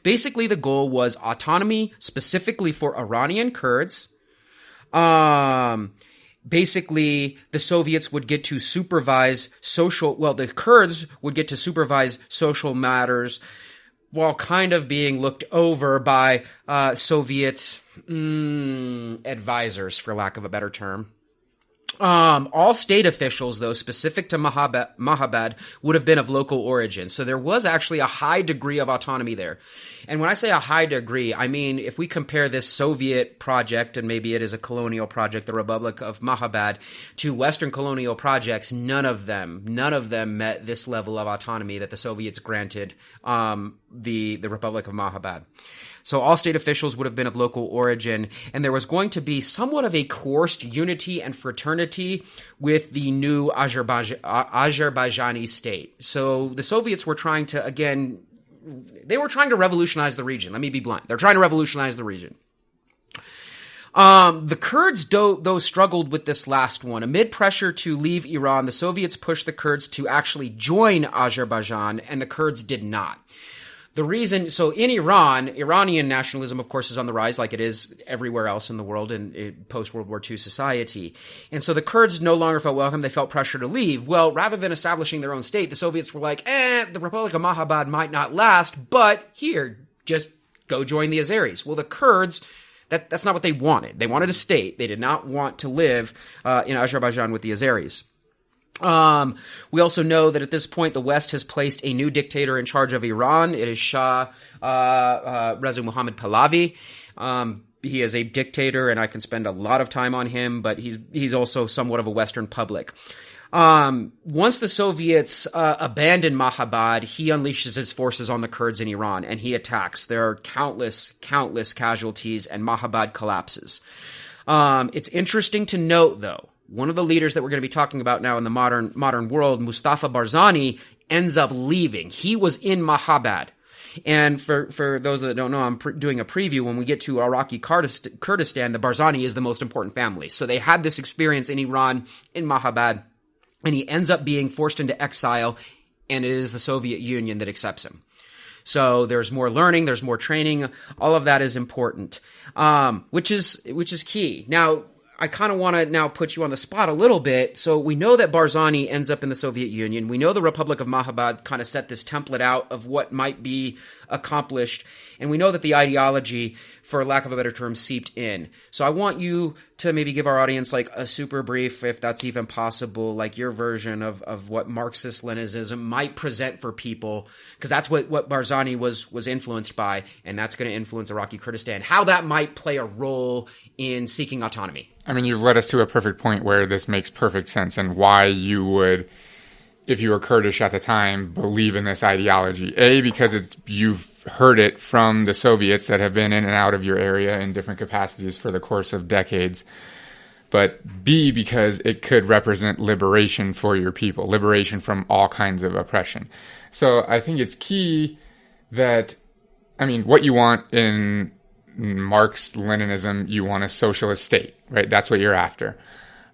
basically the goal was autonomy specifically for Iranian Kurds. Basically, the Soviets would get to supervise the Kurds would get to supervise social matters while kind of being looked over by Soviet advisors, for lack of a better term. All state officials, though, specific to Mahabad, would have been of local origin. So there was actually a high degree of autonomy there. And when I say a high degree, I mean, if we compare this Soviet project, and maybe it is a colonial project, the Republic of Mahabad, to Western colonial projects, none of them met this level of autonomy that the Soviets granted the Republic of Mahabad. So all state officials would have been of local origin, and there was going to be somewhat of a coerced unity and fraternity with the new Azerbaijani state. So the Soviets were trying to, they were trying to revolutionize the region. Let me be blunt. They're trying to revolutionize the region. The Kurds, though, struggled with this last one. Amid pressure to leave Iran, the Soviets pushed the Kurds to actually join Azerbaijan, and the Kurds did not. The reason, so in Iran, Iranian nationalism, of course, is on the rise like it is everywhere else in the world in post-World War II society. And so the Kurds no longer felt welcome. They felt pressure to leave. Well, rather than establishing their own state, the Soviets were like, the Republic of Mahabad might not last, but here, just go join the Azeris. Well, the Kurds, that's not what they wanted. They wanted a state. They did not want to live in Azerbaijan with the Azeris. We also know that at this point, the West has placed a new dictator in charge of Iran. It is Shah Reza Mohammad Pahlavi. He is a dictator, and I can spend a lot of time on him, but he's also somewhat of a Western public. Once the Soviets abandon Mahabad, he unleashes his forces on the Kurds in Iran, and he attacks. There are countless casualties, and Mahabad collapses. It's interesting to note, though, one of the leaders that we're going to be talking about now in the modern world, Mustafa Barzani, ends up leaving. He was in Mahabad. And for those that don't know, I'm doing a preview. When we get to Iraqi Kurdistan, the Barzani is the most important family. So they had this experience in Iran, in Mahabad, and he ends up being forced into exile, and it is the Soviet Union that accepts him. So there's more learning, there's more training. All of that is important, which is key. Now, I kind of want to now put you on the spot a little bit. So we know that Barzani ends up in the Soviet Union. We know the Republic of Mahabad kind of set this template out of what might be accomplished. And we know that the ideology, for lack of a better term, seeped in. So I want you to maybe give our audience like a super brief, if that's even possible, like your version of what Marxist-Leninism might present for people, because that's what Barzani was influenced by, and that's going to influence Iraqi Kurdistan, how that might play a role in seeking autonomy. I mean, you've led us to a perfect point where this makes perfect sense, and why you would, if you were Kurdish at the time, believe in this ideology. A, because you've heard it from the Soviets that have been in and out of your area in different capacities for the course of decades. But B, because it could represent liberation for your people, liberation from all kinds of oppression. So I think it's key that, I mean, what you want in Marx-Leninism, you want a socialist state, right? That's what you're after.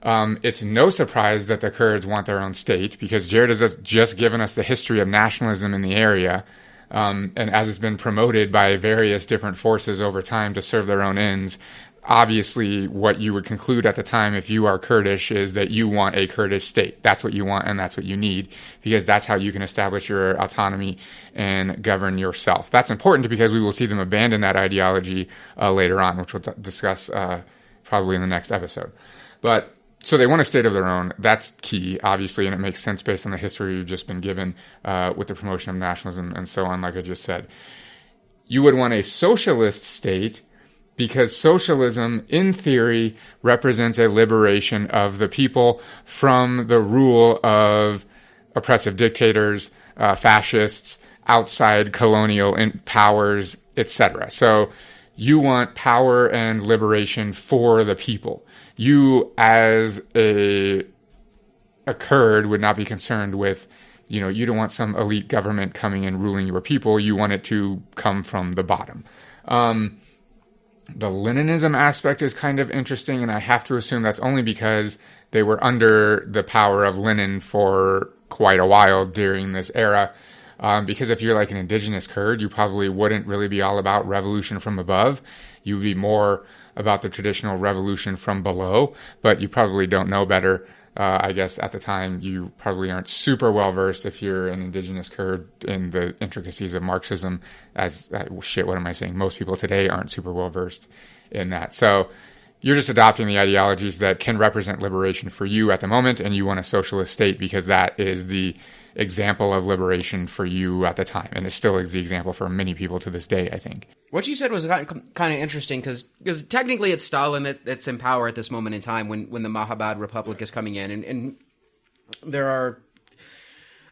It's no surprise that the Kurds want their own state, because Jared has just given us the history of nationalism in the area, and as it's been promoted by various different forces over time to serve their own ends. Obviously, what you would conclude at the time, if you are Kurdish, is that you want a Kurdish state. That's what you want, and that's what you need, because that's how you can establish your autonomy and govern yourself. That's important because we will see them abandon that ideology later on, which we'll discuss probably in the next episode. But so they want a state of their own. That's key, obviously, and it makes sense based on the history you've just been given with the promotion of nationalism and so on, like I just said. You would want a socialist state, because socialism, in theory, represents a liberation of the people from the rule of oppressive dictators, fascists, outside colonial powers, etc. So you want power and liberation for the people. You, as a Kurd, would not be concerned with, you don't want some elite government coming and ruling your people. You want it to come from the bottom. The Leninism aspect is kind of interesting, and I have to assume that's only because they were under the power of Lenin for quite a while during this era. Because if you're like an indigenous Kurd, you probably wouldn't really be all about revolution from above. You would be more about the traditional revolution from below, but you probably don't know better. I guess at the time you probably aren't super well versed if you're an indigenous Kurd in the intricacies of Marxism. What am I saying? Most people today aren't super well versed in that. So you're just adopting the ideologies that can represent liberation for you at the moment, and you want a socialist state because that is the example of liberation for you at the time, and it still is the example for many people to this day, I think. What you said was kind of interesting because technically it's Stalin that's in power at this moment in time when the Mahabad Republic is coming in, and there are,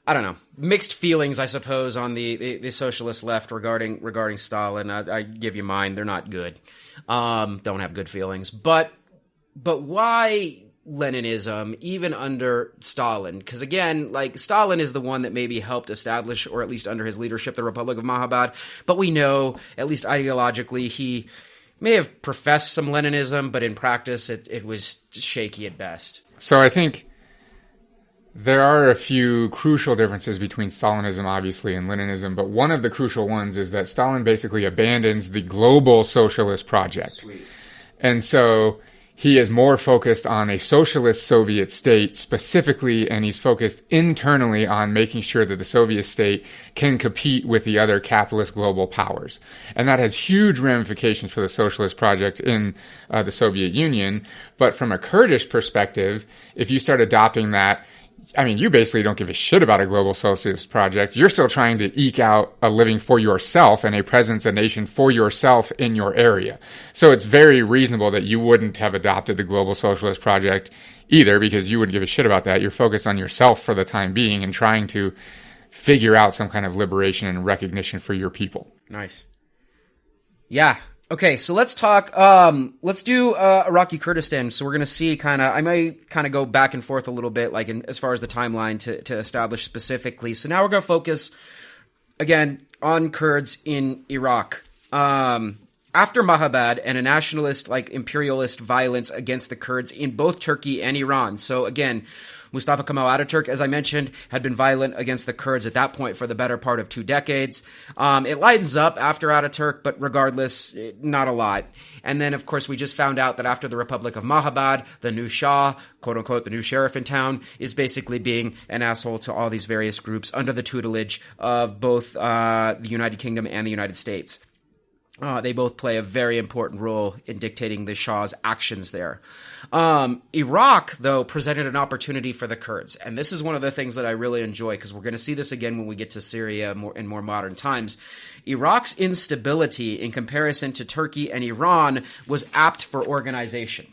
I don't know, mixed feelings, I suppose, on the socialist left regarding Stalin. I give you mine; they're not good. Don't have good feelings, but why Leninism, even under Stalin? Because again, like, Stalin is the one that maybe helped establish, or at least under his leadership, the Republic of Mahabad. But we know, at least ideologically, he may have professed some Leninism, but in practice, it was shaky at best. So I think there are a few crucial differences between Stalinism, obviously, and Leninism, but one of the crucial ones is that Stalin basically abandons the global socialist project. Sweet. And so he is more focused on a socialist Soviet state specifically, and he's focused internally on making sure that the Soviet state can compete with the other capitalist global powers. And that has huge ramifications for the socialist project in the Soviet Union. But from a Kurdish perspective, if you start adopting that, I mean, you basically don't give a shit about a global socialist project. You're still trying to eke out a living for yourself and a presence, a nation for yourself in your area. So it's very reasonable that you wouldn't have adopted the global socialist project either, because you wouldn't give a shit about that. You're focused on yourself for the time being and trying to figure out some kind of liberation and recognition for your people. Nice. Yeah. Okay, so let's talk, let's do Iraqi Kurdistan. So we're going to see I might go back and forth a little bit, like as far as the timeline to establish specifically. So now we're going to focus, again, on Kurds in Iraq. After Mahabad and a nationalist, imperialist violence against the Kurds in both Turkey and Iran. So again, Mustafa Kemal Ataturk, as I mentioned, had been violent against the Kurds at that point for the better part of 2 decades. It lightens up after Ataturk, but regardless, not a lot. And then, of course, we just found out that after the Republic of Mahabad, the new Shah, quote-unquote, the new sheriff in town, is basically being an asshole to all these various groups under the tutelage of both the United Kingdom and the United States. They both play a very important role in dictating the Shah's actions there. Iraq, though, presented an opportunity for the Kurds. And this is one of the things that I really enjoy, because we're going to see this again when we get to Syria in more modern times. Iraq's instability in comparison to Turkey and Iran was apt for organization.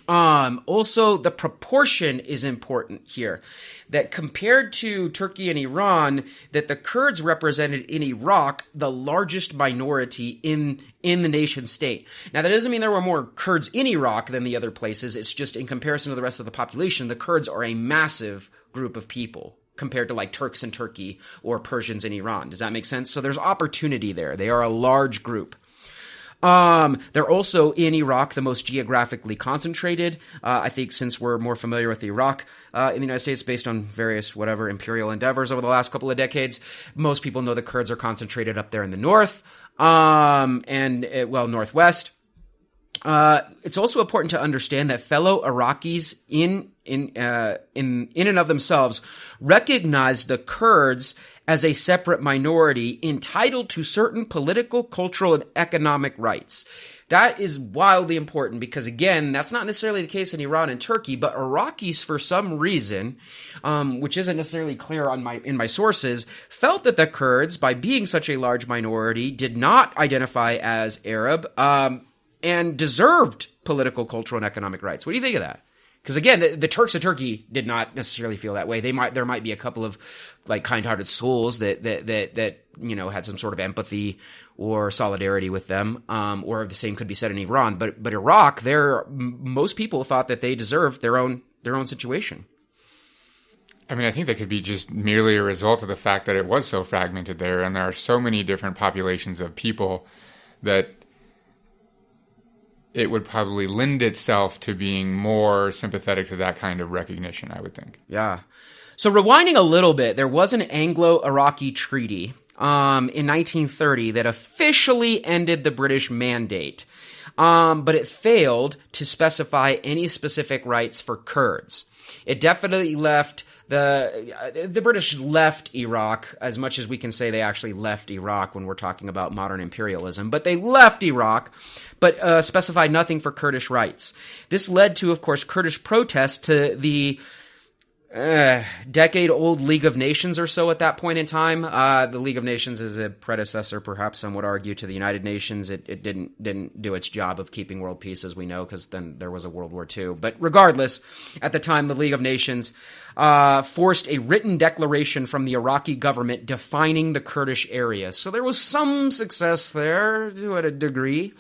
Also, the proportion is important here. That compared to Turkey and Iran, that the Kurds represented in Iraq the largest minority in the nation state. Now, that doesn't mean there were more Kurds in Iraq than the other places. It's just in comparison to the rest of the population, the Kurds are a massive group of people compared to Turks in Turkey or Persians in Iran. Does that make sense? So there's opportunity there. They are a large group. They're also in Iraq the most geographically concentrated. I think since we're more familiar with Iraq in the United States based on various imperial endeavors over the last couple of decades, most people know the Kurds are concentrated up there in the north northwest. It's also important to understand that fellow Iraqis in and of themselves recognize the Kurds as a separate minority entitled to certain political, cultural, and economic rights. That is wildly important because, again, that's not necessarily the case in Iran and Turkey, but Iraqis, for some reason, which isn't necessarily clear in my sources, felt that the Kurds, by being such a large minority, did not identify as Arab and deserved political, cultural, and economic rights. What do you think of that? Because again, the Turks of Turkey did not necessarily feel that way. There might be a couple of kind-hearted souls that had some sort of empathy or solidarity with them, or the same could be said in Iran. But Iraq, most people thought that they deserved their own situation. I mean, I think that could be just merely a result of the fact that it was so fragmented there, and there are so many different populations of people that it would probably lend itself to being more sympathetic to that kind of recognition, I would think. Yeah. So rewinding a little bit, there was an Anglo-Iraqi treaty in 1930 that officially ended the British mandate, but it failed to specify any specific rights for Kurds. It definitely left the British left Iraq, as much as we can say they actually left Iraq when we're talking about modern imperialism, but they left Iraq, but specified nothing for Kurdish rights. This led to, of course, Kurdish protests to the decade-old League of Nations or so at that point in time. The League of Nations is a predecessor, perhaps some would argue, to the United Nations. It didn't do its job of keeping world peace, as we know, because then there was a World War II. But regardless, at the time, the League of Nations forced a written declaration from the Iraqi government defining the Kurdish area. So there was some success there to a degree.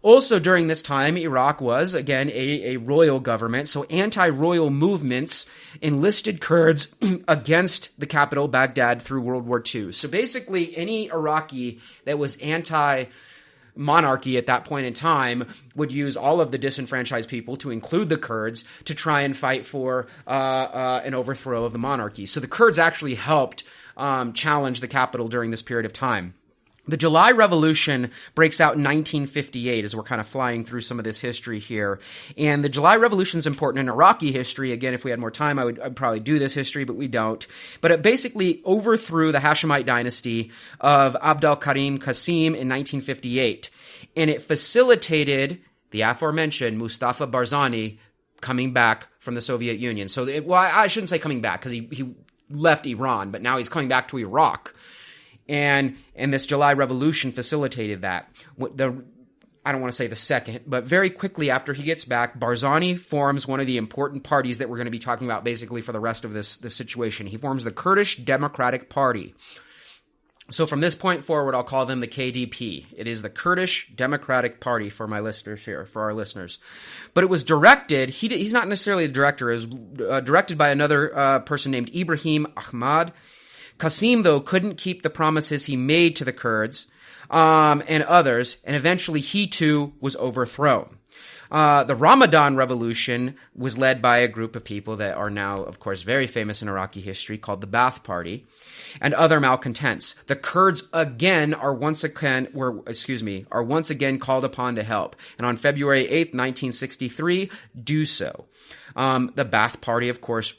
Also during this time, Iraq was, again, a royal government, so anti-royal movements enlisted Kurds against the capital, Baghdad, through World War II. So basically, any Iraqi that was anti-monarchy at that point in time would use all of the disenfranchised people, to include the Kurds, to try and fight for an overthrow of the monarchy. So the Kurds actually helped challenge the capital during this period of time. The July Revolution breaks out in 1958, as we're kind of flying through some of this history here. And the July Revolution is important in Iraqi history. Again, if we had more time, I'd probably do this history, but we don't. But it basically overthrew the Hashemite dynasty of Abd al-Karim Qasim in 1958. And it facilitated the aforementioned Mustafa Barzani coming back from the Soviet Union. So, I shouldn't say coming back, because he left Iran, but now he's coming back to Iraq. And this July Revolution facilitated that. I don't want to say the second, but very quickly after he gets back, Barzani forms one of the important parties that we're going to be talking about basically for the rest of this situation. He forms the Kurdish Democratic Party. So from this point forward, I'll call them the KDP. It is the Kurdish Democratic Party for my listeners here, for our listeners. But it was directed, he's not necessarily the director, it was directed by another person named Ibrahim Ahmad. Qasim, though, couldn't keep the promises he made to the Kurds and others, and eventually he too was overthrown. The Ramadan Revolution was led by a group of people that are now, of course, very famous in Iraqi history, called the Ba'ath Party, and other malcontents. The Kurds again are once again called upon to help, and on February 8th, 1963, do so. The Ba'ath Party, of course,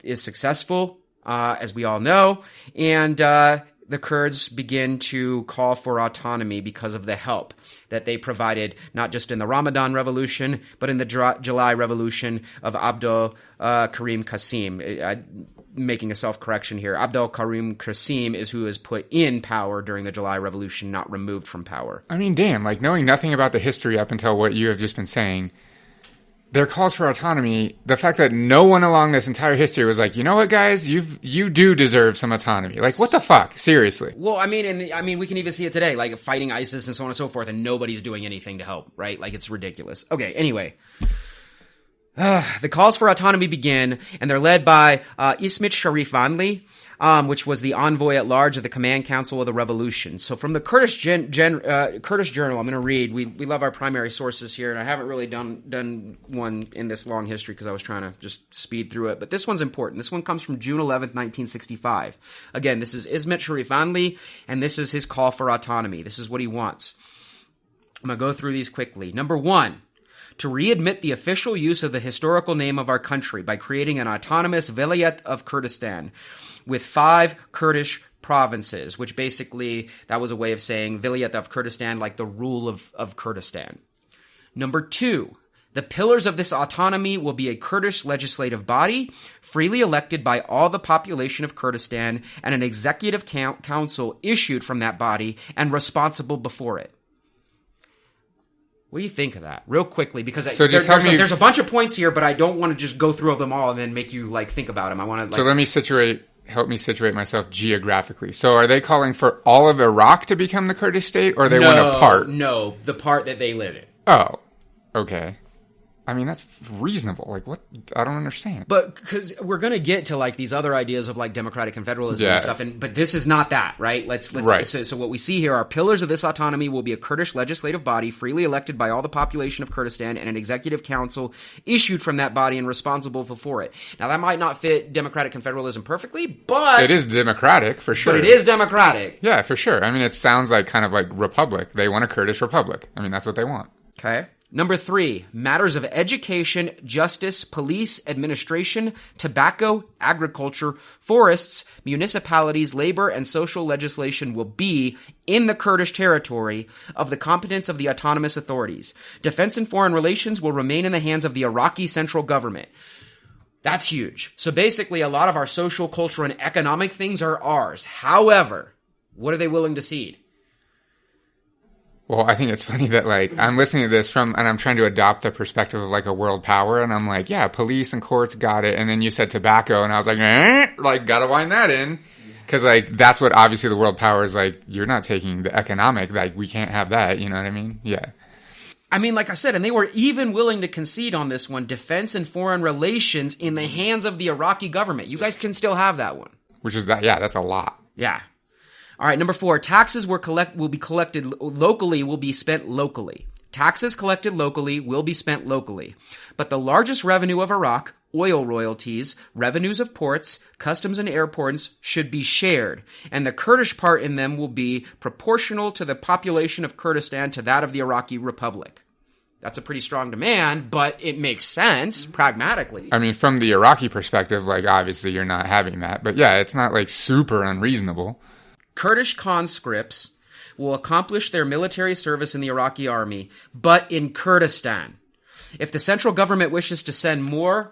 is successful, as we all know, and the Kurds begin to call for autonomy because of the help that they provided, not just in the Ramadan Revolution, but in the July Revolution of Abd Karim Qasim. Making a self-correction here, Abd Karim Qasim is who is put in power during the July Revolution, not removed from power. I mean, damn, like knowing nothing about the history up until what you have just been saying, their calls for autonomy, the fact that no one along this entire history was like, you know what, guys, you do deserve some autonomy. Like, what the fuck? Seriously. Well, I mean, we can even see it today, like fighting ISIS and so on and so forth, and nobody's doing anything to help, right? Like, it's ridiculous. Okay, anyway. The calls for autonomy begin, and they're led by Ismet Sharif Vanli, which was the envoy at large of the Command Council of the Revolution. So from the Kurdish Kurdish Journal, I'm going to read. We love our primary sources here, and I haven't really done one in this long history because I was trying to just speed through it. But this one's important. This one comes from June 11th, 1965. Again, this is Ismet Sharif Vanli, and this is his call for autonomy. This is what he wants. I'm going to go through these quickly. Number 1. To readmit the official use of the historical name of our country by creating an autonomous Vilayet of Kurdistan with 5 Kurdish provinces, which basically, that was a way of saying Vilayet of Kurdistan, like the rule of Kurdistan. Number 2, the pillars of this autonomy will be a Kurdish legislative body, freely elected by all the population of Kurdistan, and an executive council issued from that body and responsible before it. What do you think of that? Real quickly, because there's a bunch of points here, but I don't want to just go through them all and then make you think about them. I want to. So help me situate myself geographically. So are they calling for all of Iraq to become the Kurdish state, or they want a part? No, the part that they live in. Oh, okay. I mean, that's reasonable. Like, what? I don't understand. But because we're going to get to like these other ideas of like democratic confederalism and stuff, but this is not that, right? Let's right. So what we see here are pillars of this autonomy will be a Kurdish legislative body freely elected by all the population of Kurdistan and an executive council issued from that body and responsible for it. Now that might not fit democratic confederalism perfectly, but it is democratic for sure. But it is democratic. Yeah, for sure. I mean, it sounds like kind of like republic. They want a Kurdish republic. I mean, that's what they want. Okay. Number 3, matters of education, justice, police, administration, tobacco, agriculture, forests, municipalities, labor, and social legislation will be in the Kurdish territory of the competence of the autonomous authorities. Defense and foreign relations will remain in the hands of the Iraqi central government. That's huge. So basically, a lot of our social, cultural, and economic things are ours. However, what are they willing to cede? Well, I think it's funny that, like, I'm listening to this and I'm trying to adopt the perspective of, like, a world power, and I'm like, yeah, police and courts got it, and then you said tobacco, and I was like, gotta wind that in, because, like, that's what, obviously, the world power is, like, you're not taking the economic, like, we can't have that, you know what I mean? Yeah. I mean, like I said, and they were even willing to concede on this one, defense and foreign relations in the hands of the Iraqi government. You guys can still have that one. Which is that's a lot. Yeah. All right, number 4, taxes will be collected locally, will be spent locally. Taxes collected locally will be spent locally. But the largest revenue of Iraq, oil royalties, revenues of ports, customs and airports should be shared, and the Kurdish part in them will be proportional to the population of Kurdistan to that of the Iraqi Republic. That's a pretty strong demand, but it makes sense pragmatically. I mean, from the Iraqi perspective, like, obviously you're not having that. But yeah, it's not, like, super unreasonable. Kurdish conscripts will accomplish their military service in the Iraqi army, but in Kurdistan. If the central government wishes to send more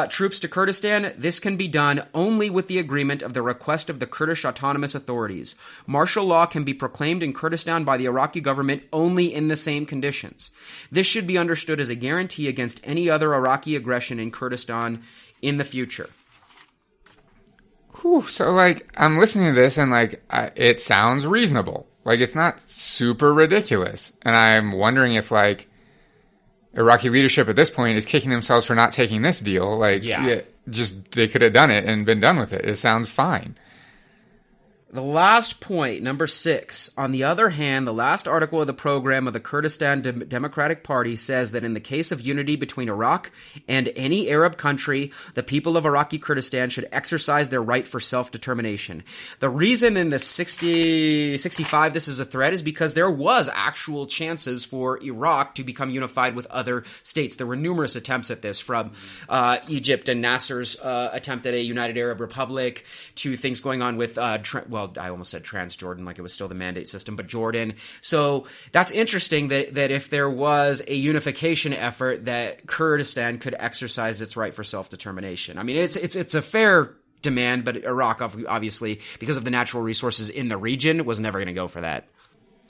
troops to Kurdistan, this can be done only with the agreement of the request of the Kurdish autonomous authorities. Martial law can be proclaimed in Kurdistan by the Iraqi government only in the same conditions. This should be understood as a guarantee against any other Iraqi aggression in Kurdistan in the future. Whew, so, like, I'm listening to this and, like, it sounds reasonable. Like, it's not super ridiculous. And I'm wondering if, like, Iraqi leadership at this point is kicking themselves for not taking this deal. Like, just they could have done it and been done with it. It sounds fine. The last point, number 6. On the other hand, the last article of the program of the Kurdistan Democratic Party says that in the case of unity between Iraq and any Arab country, the people of Iraqi Kurdistan should exercise their right for self-determination. The reason in the 65 this is a threat is because there was actual chances for Iraq to become unified with other states. There were numerous attempts at this, from Egypt and Nasser's attempt at a United Arab Republic to things going on with I almost said Transjordan, like it was still the mandate system, but Jordan. So that's interesting that if there was a unification effort, that Kurdistan could exercise its right for self-determination. I mean, it's a fair demand, but Iraq, obviously, because of the natural resources in the region, was never going to go for that.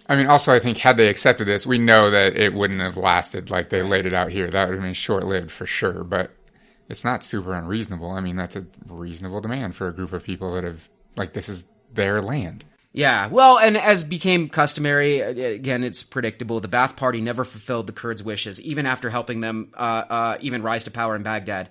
I mean, also, I think had they accepted this, we know that it wouldn't have lasted like they laid it out here. That would have been short-lived for sure, but it's not super unreasonable. I mean, that's a reasonable demand for a group of people that have, like, this is their land. Yeah, well, and as became customary, again, it's predictable, the Ba'ath Party never fulfilled the Kurds' wishes, even after helping them even rise to power in Baghdad.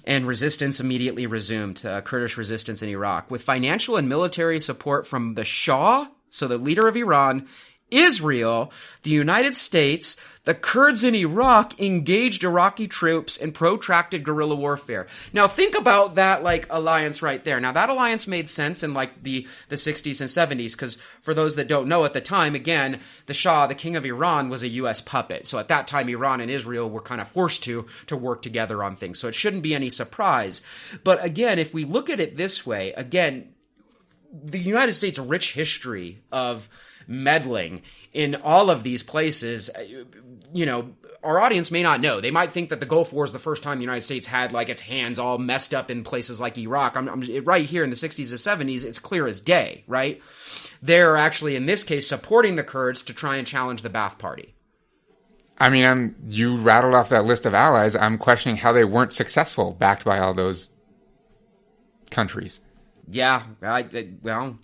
And resistance immediately resumed, Kurdish resistance in Iraq. With financial and military support from the Shah, so the leader of Iran, Israel, the United States, the Kurds in Iraq engaged Iraqi troops in protracted guerrilla warfare. Now think about that, like, alliance right there. Now that alliance made sense in, like, the 60s and 70s, because for those that don't know, at the time, again, the Shah, the king of Iran, was a U.S. puppet. So at that time, Iran and Israel were kind of forced to work together on things. So it shouldn't be any surprise. But again, if we look at it this way, again, the United States' rich history of meddling in all of these places, you know, our audience may not know. They might think that the Gulf War is the first time the United States had, like, its hands all messed up in places like Iraq. I'm right here in the 60s and 70s, it's clear as day, right? They're actually, in this case, supporting the Kurds to try and challenge the Ba'ath Party. I mean, you rattled off that list of allies. I'm questioning how they weren't successful, backed by all those countries. Yeah, well,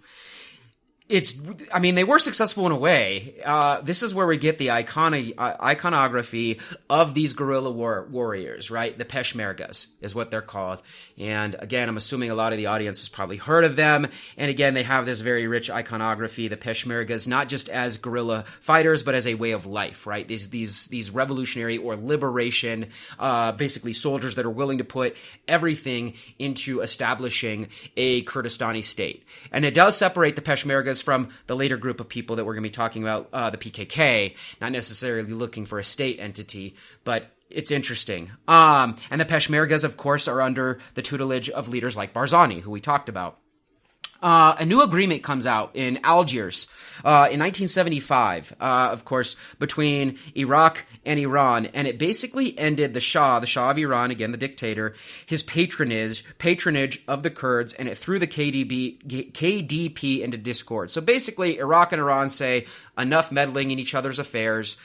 They were successful in a way. This is where we get the iconography of these guerrilla warriors, right? The Peshmergas is what they're called. And again, I'm assuming a lot of the audience has probably heard of them. And again, they have this very rich iconography, the Peshmergas, not just as guerrilla fighters, but as a way of life, right? These revolutionary or liberation, basically soldiers that are willing to put everything into establishing a Kurdistani state. And it does separate the Peshmergas from the later group of people that we're going to be talking about, the PKK, not necessarily looking for a state entity, but it's interesting. And the Peshmergas, of course, are under the tutelage of leaders like Barzani, who we talked about. A new agreement comes out in Algiers in 1975, of course, between Iraq and Iran, and it basically ended the Shah of Iran, again the dictator, his patronage of the Kurds, and it threw the KDP into discord. So basically, Iraq and Iran say enough meddling in each other's affairs.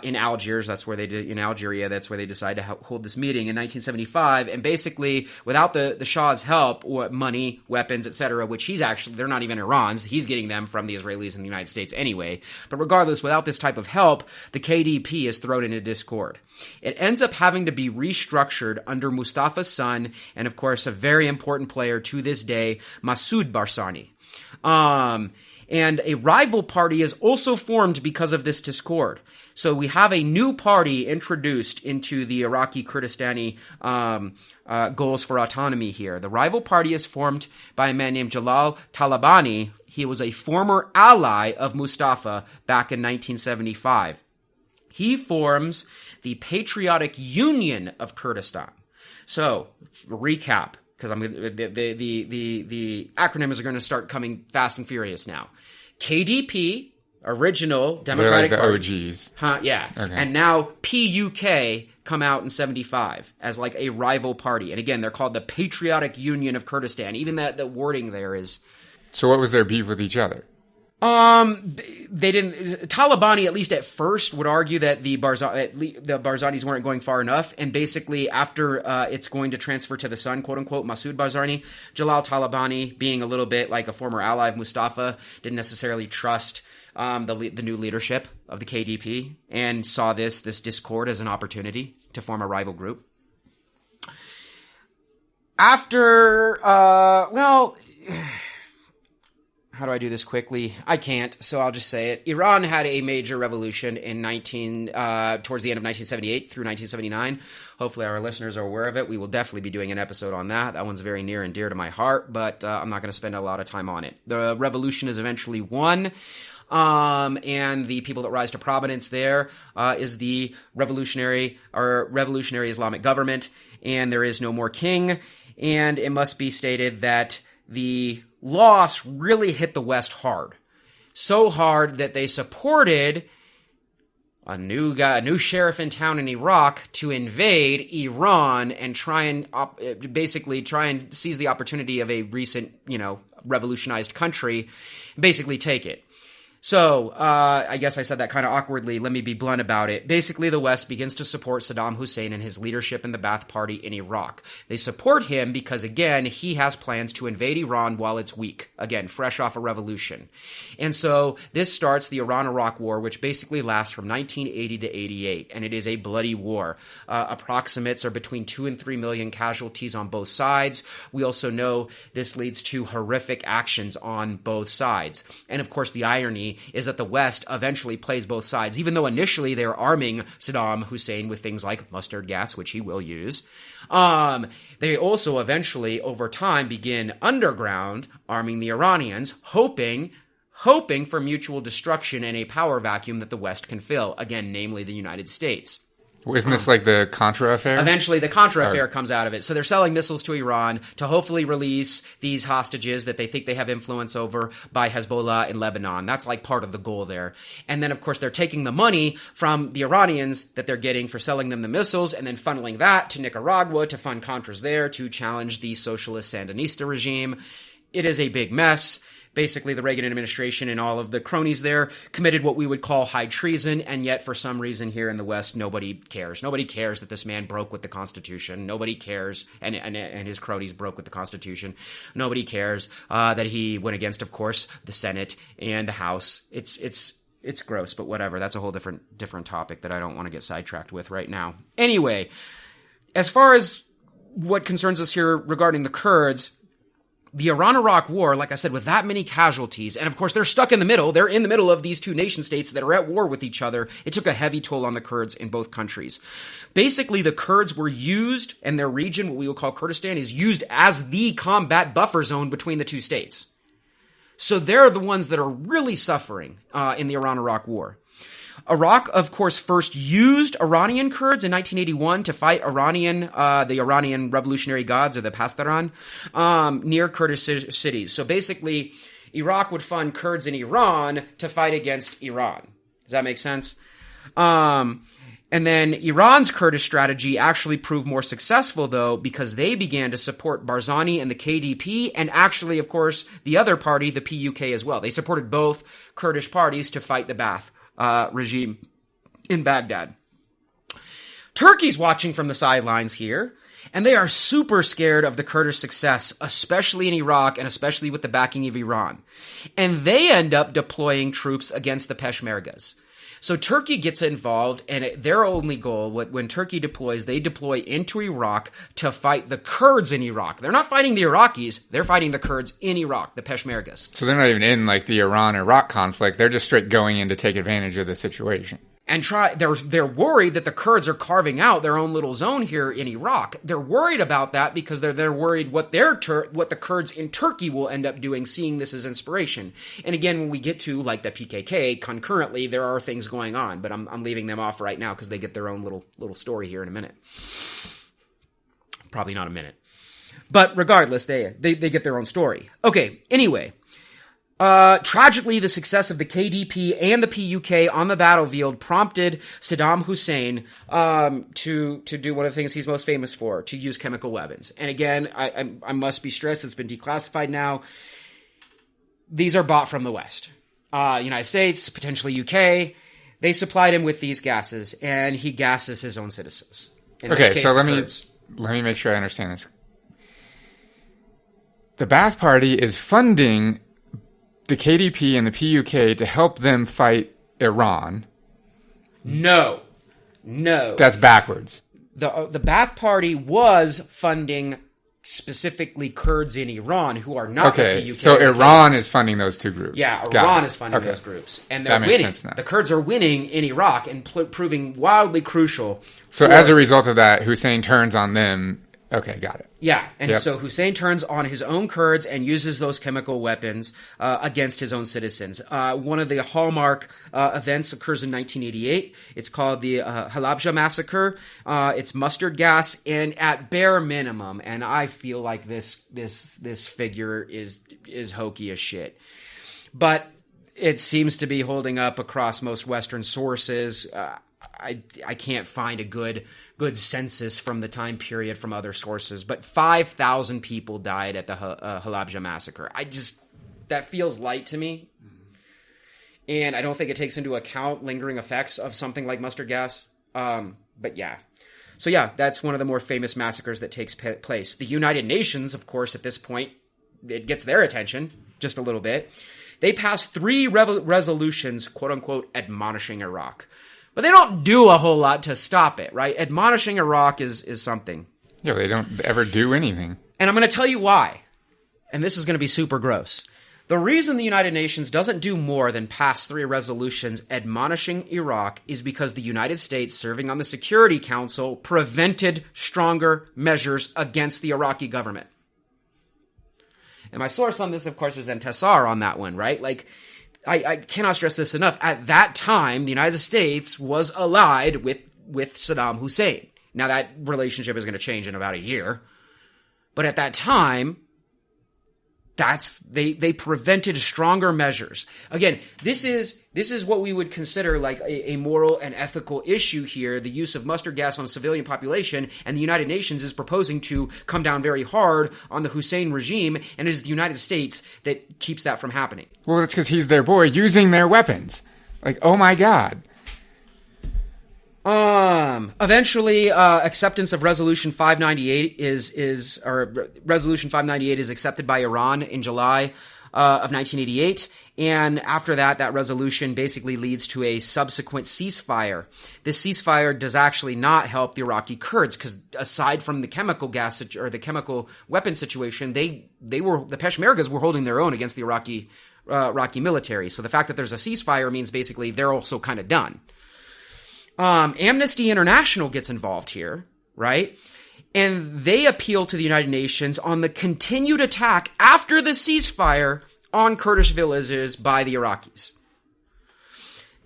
In Algiers, that's where they did, in Algeria, that's where they decided to hold this meeting in 1975, and basically, without the Shah's help, money, weapons, etc., which they're not even Iran's, he's getting them from the Israelis and the United States anyway. But regardless, without this type of help, the KDP is thrown into discord. It ends up having to be restructured under Mustafa's son, and of course, a very important player to this day, Masoud Barzani. And a rival party is also formed because of this discord. So we have a new party introduced into the Iraqi Kurdistani goals for autonomy here. The rival party is formed by a man named Jalal Talabani. He was a former ally of Mustafa back in 1975. He forms the Patriotic Union of Kurdistan. So, recap, because the acronyms are going to start coming fast and furious now. KDP, original Democratic Party. Party. OGs. Yeah. Okay. And now PUK come out in 75 as like a rival party. And again, they're called the Patriotic Union of Kurdistan. Even the wording there is... So what was their beef with each other? They didn't. Talabani, at least at first, would argue that the Barzanis weren't going far enough, and basically after it's going to transfer to the son, quote unquote, Masoud Barzani, Jalal Talabani, being a little bit like a former ally of Mustafa, didn't necessarily trust the new leadership of the KDP, and saw this discord as an opportunity to form a rival group. After, how do I do this quickly? I can't, so I'll just say it. Iran had a major revolution in towards the end of 1978 through 1979. Hopefully our listeners are aware of it. We will definitely be doing an episode on that. That one's very near and dear to my heart, but I'm not going to spend a lot of time on it. The revolution is eventually won. And the people that rise to prominence there is the revolutionary Islamic government, and there is no more king. And it must be stated that the loss really hit the West hard. So hard that they supported a new sheriff in town in Iraq to invade Iran and try and seize the opportunity of a recent, revolutionized country, basically take it. So, I guess I said that kind of awkwardly. Let me be blunt about it. Basically, the West begins to support Saddam Hussein and his leadership in the Ba'ath Party in Iraq. They support him because, again, he has plans to invade Iran while it's weak. Again, fresh off a revolution. And so, this starts the Iran-Iraq War, which basically lasts from 1980 to 88. And it is a bloody war. Approximates are between 2 and 3 million casualties on both sides. We also know this leads to horrific actions on both sides. And, of course, the irony is that the West eventually plays both sides, even though initially they're arming Saddam Hussein with things like mustard gas, which he will use. They also eventually, over time, begin underground arming the Iranians, hoping for mutual destruction and a power vacuum that the West can fill, again, namely the United States. Isn't this like the Contra affair? Eventually, the Contra affair comes out of it. So they're selling missiles to Iran to hopefully release these hostages that they think they have influence over by Hezbollah in Lebanon. That's like part of the goal there. And then, of course, they're taking the money from the Iranians that they're getting for selling them the missiles and then funneling that to Nicaragua to fund Contras there to challenge the socialist Sandinista regime. It is a big mess. Basically, the Reagan administration and all of the cronies there committed what we would call high treason, and yet for some reason here in the West, nobody cares. Nobody cares that this man broke with the Constitution. Nobody cares, and his cronies broke with the Constitution. Nobody cares that he went against, of course, the Senate and the House. It's gross, but whatever. That's a whole different topic that I don't want to get sidetracked with right now. Anyway, as far as what concerns us here regarding the Kurds, the Iran-Iraq war, like I said, with that many casualties, and of course they're stuck in the middle. They're in the middle of these two nation states that are at war with each other. It took a heavy toll on the Kurds in both countries. Basically, the Kurds were used, and their region, what we will call Kurdistan, is used as the combat buffer zone between the two states. So they're the ones that are really suffering in the Iran-Iraq war. Iraq, of course, first used Iranian Kurds in 1981 to fight the Iranian Revolutionary Guards, or the Pasdaran, near Kurdish cities. So basically, Iraq would fund Kurds in Iran to fight against Iran. Does that make sense? And then Iran's Kurdish strategy actually proved more successful, though, because they began to support Barzani and the KDP, and actually, of course, the other party, the PUK, as well. They supported both Kurdish parties to fight the Ba'ath regime in Baghdad. Turkey's watching from the sidelines here, and they are super scared of the Kurdish success, especially in Iraq and especially with the backing of Iran. And they end up deploying troops against the Peshmergas. So Turkey gets involved, and their only goal, when Turkey deploys, they deploy into Iraq to fight the Kurds in Iraq. They're not fighting the Iraqis, they're fighting the Kurds in Iraq, the Peshmergas. So they're not even in like the Iran-Iraq conflict, they're just straight going in to take advantage of the situation. And they're worried that the Kurds are carving out their own little zone here in Iraq. They're worried about that because they're worried what the Kurds in Turkey will end up doing, seeing this as inspiration. And again, when we get to like the PKK, concurrently there are things going on, but I'm leaving them off right now because they get their own little story here in a minute. Probably not a minute, but regardless, they get their own story. Okay. Anyway. Tragically, the success of the KDP and the PUK on the battlefield prompted Saddam Hussein to do one of the things he's most famous for, to use chemical weapons. And again, I must be stressed, it's been declassified now. These are bought from the West. United States, potentially UK. They supplied him with these gases, and he gasses his own citizens. Okay, so let me make sure I understand this. The Ba'ath Party is funding the KDP and the PUK to help them fight Iran. No. That's backwards. The Ba'ath Party was funding specifically Kurds in Iran who are not the PUK. So Iran is funding those two groups. Yeah, Iran is funding those groups. And they're winning. The Kurds are winning in Iraq and proving wildly crucial. So as a result of that, Hussein turns on them. Okay, got it. Yeah, and so Hussein turns on his own Kurds and uses those chemical weapons against his own citizens. One of the hallmark events occurs in 1988. It's called the Halabja Massacre. It's mustard gas, and at bare minimum, and I feel like this figure is hokey as shit, but it seems to be holding up across most Western sources. I can't find a good census from the time period from other sources, but 5,000 people died at the Halabja Massacre. That feels light to me. And I don't think it takes into account lingering effects of something like mustard gas. But yeah. So yeah, that's one of the more famous massacres that takes place. The United Nations, of course, at this point, it gets their attention just a little bit. They passed 3 resolutions, quote unquote, admonishing Iraq. But they don't do a whole lot to stop it, right? Admonishing Iraq is something. Yeah, they don't ever do anything. And I'm going to tell you why. And this is going to be super gross. The reason the United Nations doesn't do more than pass 3 resolutions admonishing Iraq is because the United States, serving on the Security Council, prevented stronger measures against the Iraqi government. And my source on this, of course, is Intisar on that one, right? Like, I cannot stress this enough. At that time, the United States was allied with Saddam Hussein. Now, that relationship is going to change in about a year. But at that time, They prevented stronger measures. Again, this is what we would consider like a moral and ethical issue here, the use of mustard gas on a civilian population, and the United Nations is proposing to come down very hard on the Hussein regime, and it is the United States that keeps that from happening. Well, it's because he's their boy using their weapons. Like, oh my God. Eventually, acceptance of Resolution 598 Resolution 598 is accepted by Iran in July of 1988. And after that resolution basically leads to a subsequent ceasefire. This ceasefire does actually not help the Iraqi Kurds, because aside from the chemical gas or the chemical weapon situation, the Peshmergas were holding their own against the Iraqi military. So the fact that there's a ceasefire means basically they're also kind of done. Amnesty International gets involved here, right? And they appeal to the United Nations on the continued attack after the ceasefire on Kurdish villages by the Iraqis.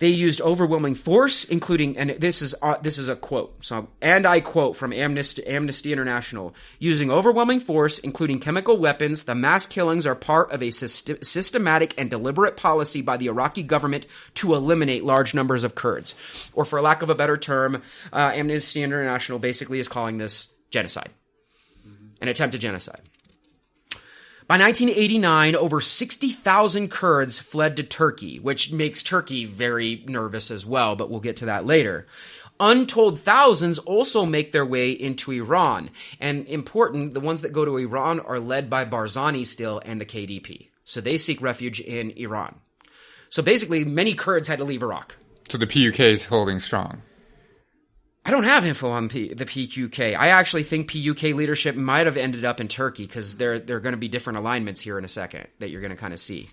They used overwhelming force, including, and this is a quote, and I quote from Amnesty International, using overwhelming force, including chemical weapons, the mass killings are part of a systematic and deliberate policy by the Iraqi government to eliminate large numbers of Kurds. Or for lack of a better term, Amnesty International basically is calling this genocide, an attempted genocide. By 1989, over 60,000 Kurds fled to Turkey, which makes Turkey very nervous as well, but we'll get to that later. Untold thousands also make their way into Iran. And important, the ones that go to Iran are led by Barzani still and the KDP. So they seek refuge in Iran. So basically, many Kurds had to leave Iraq. So the PUK is holding strong. I don't have info on the PQK. I actually think PUK leadership might have ended up in Turkey, because there are going to be different alignments here in a second that you're going to kind of see.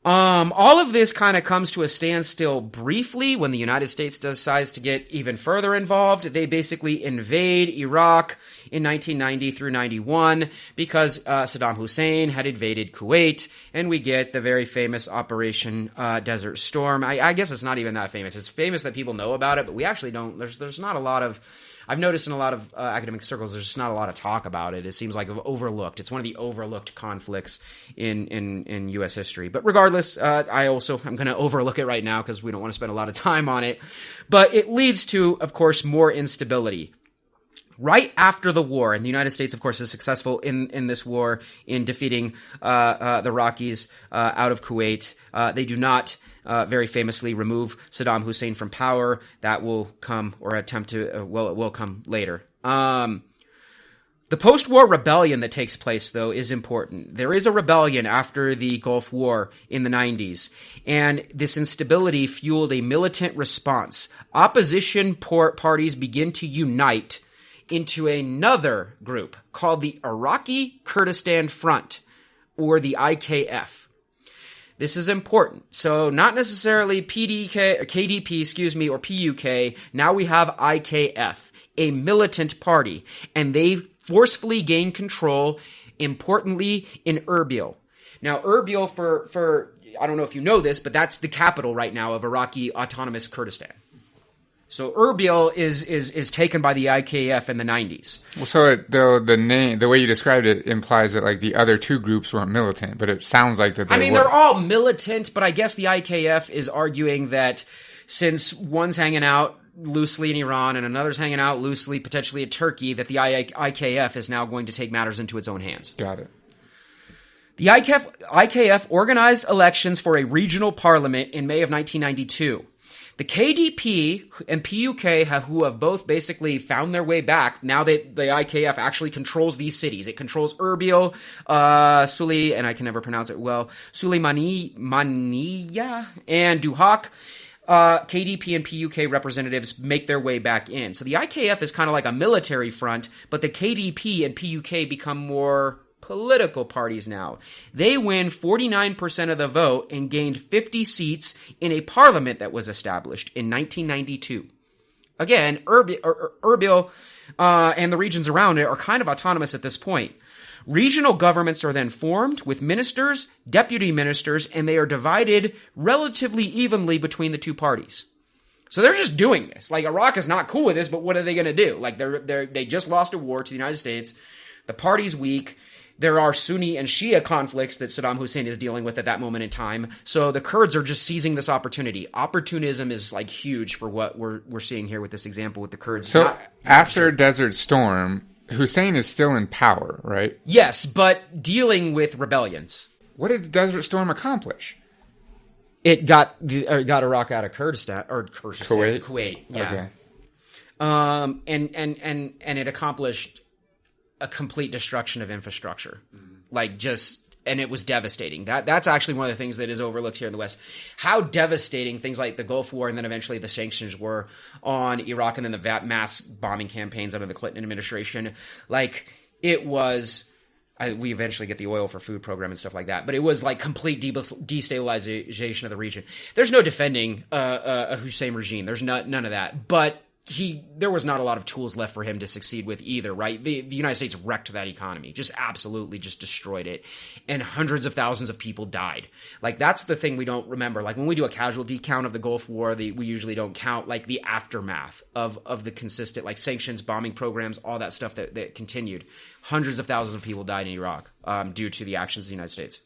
All of this kind of comes to a standstill briefly when the United States decides to get even further involved. They basically invade Iraq in 1990 through 91 because Saddam Hussein had invaded Kuwait, and we get the very famous Operation Desert Storm. I guess it's not even that famous. It's famous that people know about it, but we actually don't. There's not a lot of... I've noticed in a lot of academic circles, there's just not a lot of talk about it. It seems like overlooked. It's one of the overlooked conflicts in U.S. history. But regardless, I'm going to overlook it right now because we don't want to spend a lot of time on it. But it leads to, of course, more instability. Right after the war, and the United States, of course, is successful in this war in defeating the Iraqis out of Kuwait. They do not... very famously remove Saddam Hussein from power. That will come, or attempt to, it will come later. The post-war rebellion that takes place, though, is important. There is a rebellion after the Gulf War in the 90s, and this instability fueled a militant response. Opposition parties begin to unite into another group called the Iraqi Kurdistan Front, or the IKF. This is important. So not necessarily KDP, or PUK. Now we have IKF, a militant party, and they forcefully gain control, importantly, in Erbil. Now, Erbil, for I don't know if you know this, but that's the capital right now of Iraqi Autonomous Kurdistan. So Erbil is taken by the IKF in the 90s. Well, so the way you described it implies that like the other two groups weren't militant, but it sounds like that they were. They're all militant, but I guess the IKF is arguing that since one's hanging out loosely in Iran and another's hanging out loosely potentially in Turkey, that the IKF is now going to take matters into its own hands. Got it. The IKF organized elections for a regional parliament in May of 1992. The KDP and PUK who have both basically found their way back now that the IKF actually controls these cities. It controls Erbil, Suli, and I can never pronounce it well, Suleymaniya, and Duhok. KDP and PUK representatives make their way back in. So the IKF is kind of like a military front, but the KDP and PUK become more political parties now. They win 49% of the vote and gained 50 seats in a parliament that was established in 1992. Again, Erbil and the regions around it are kind of autonomous at this point. Regional governments are then formed with ministers, deputy ministers, and they are divided relatively evenly between the two parties. So they're just doing this. Like, Iraq is not cool with this, but what are they going to do? Like, they just lost a war to the United States. The party's weak. There are Sunni and Shia conflicts that Saddam Hussein is dealing with at that moment in time. So the Kurds are just seizing this opportunity. Opportunism is like huge for what we're seeing here with this example with the Kurds. So after Desert Storm, Hussein is still in power, right? Yes, but dealing with rebellions. What did Desert Storm accomplish? It got Iraq out of Kurdistan or Kuwait. Yeah. Okay. And it accomplished a complete destruction of infrastructure, and it was devastating. That's actually one of the things that is overlooked here in the West. How devastating things like the Gulf War and then eventually the sanctions were on Iraq, and then the mass bombing campaigns under the Clinton administration. Like, it was. We eventually get the oil for food program and stuff like that, but it was like complete destabilization of the region. There's no defending a Hussein regime. There's none of that. But there was not a lot of tools left for him to succeed with either, right? The United States wrecked that economy, just absolutely just destroyed it. And hundreds of thousands of people died. Like, that's the thing we don't remember. Like, when we do a casualty count of the Gulf War, we usually don't count like the aftermath of the consistent like sanctions, bombing programs, all that stuff that continued. Hundreds of thousands of people died in Iraq due to the actions of the United States.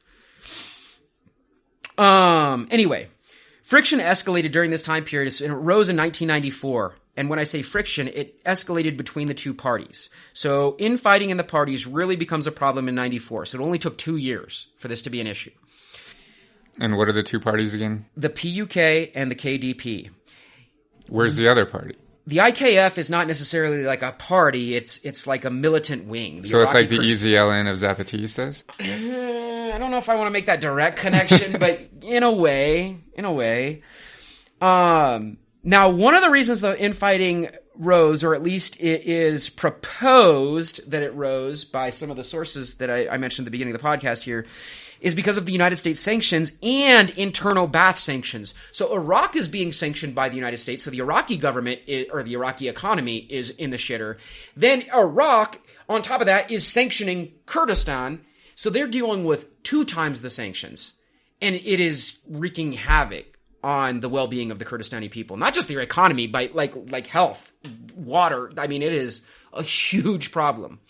Anyway, friction escalated during this time period, and it rose in 1994. And when I say friction, it escalated between the two parties. So infighting in the parties really becomes a problem in 94. So it only took 2 years for this to be an issue. And what are the two parties again? The PUK and the KDP. Where's the other party? The IKF is not necessarily like a party. It's like a militant wing. So it's like the EZLN of Zapatistas? I don't know if I want to make that direct connection, but in a way. Now, one of the reasons the infighting rose, or at least it is proposed that it rose by some of the sources that I mentioned at the beginning of the podcast here, is because of the United States sanctions and internal Ba'ath sanctions. So Iraq is being sanctioned by the United States, so the Iraqi government or the Iraqi economy is in the shitter. Then Iraq, on top of that, is sanctioning Kurdistan, so they're dealing with 2 times the sanctions. And it is wreaking havoc on the well-being of the Kurdistani people. Not just their economy, but like health, water. I mean, it is a huge problem.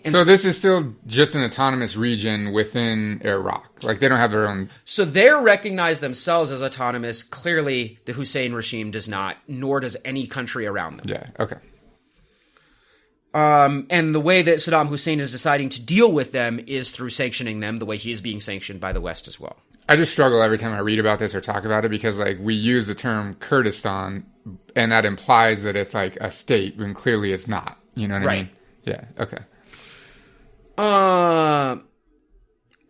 And so this is still just an autonomous region within Iraq. Like, they don't have their own... So they recognize themselves as autonomous. Clearly, the Hussein regime does not, nor does any country around them. Yeah, okay. And the way that Saddam Hussein is deciding to deal with them is through sanctioning them the way he is being sanctioned by the West as well. I just struggle every time I read about this or talk about it because, like, we use the term Kurdistan, and that implies that it's like a state, when clearly it's not. You know what I mean? Yeah, okay.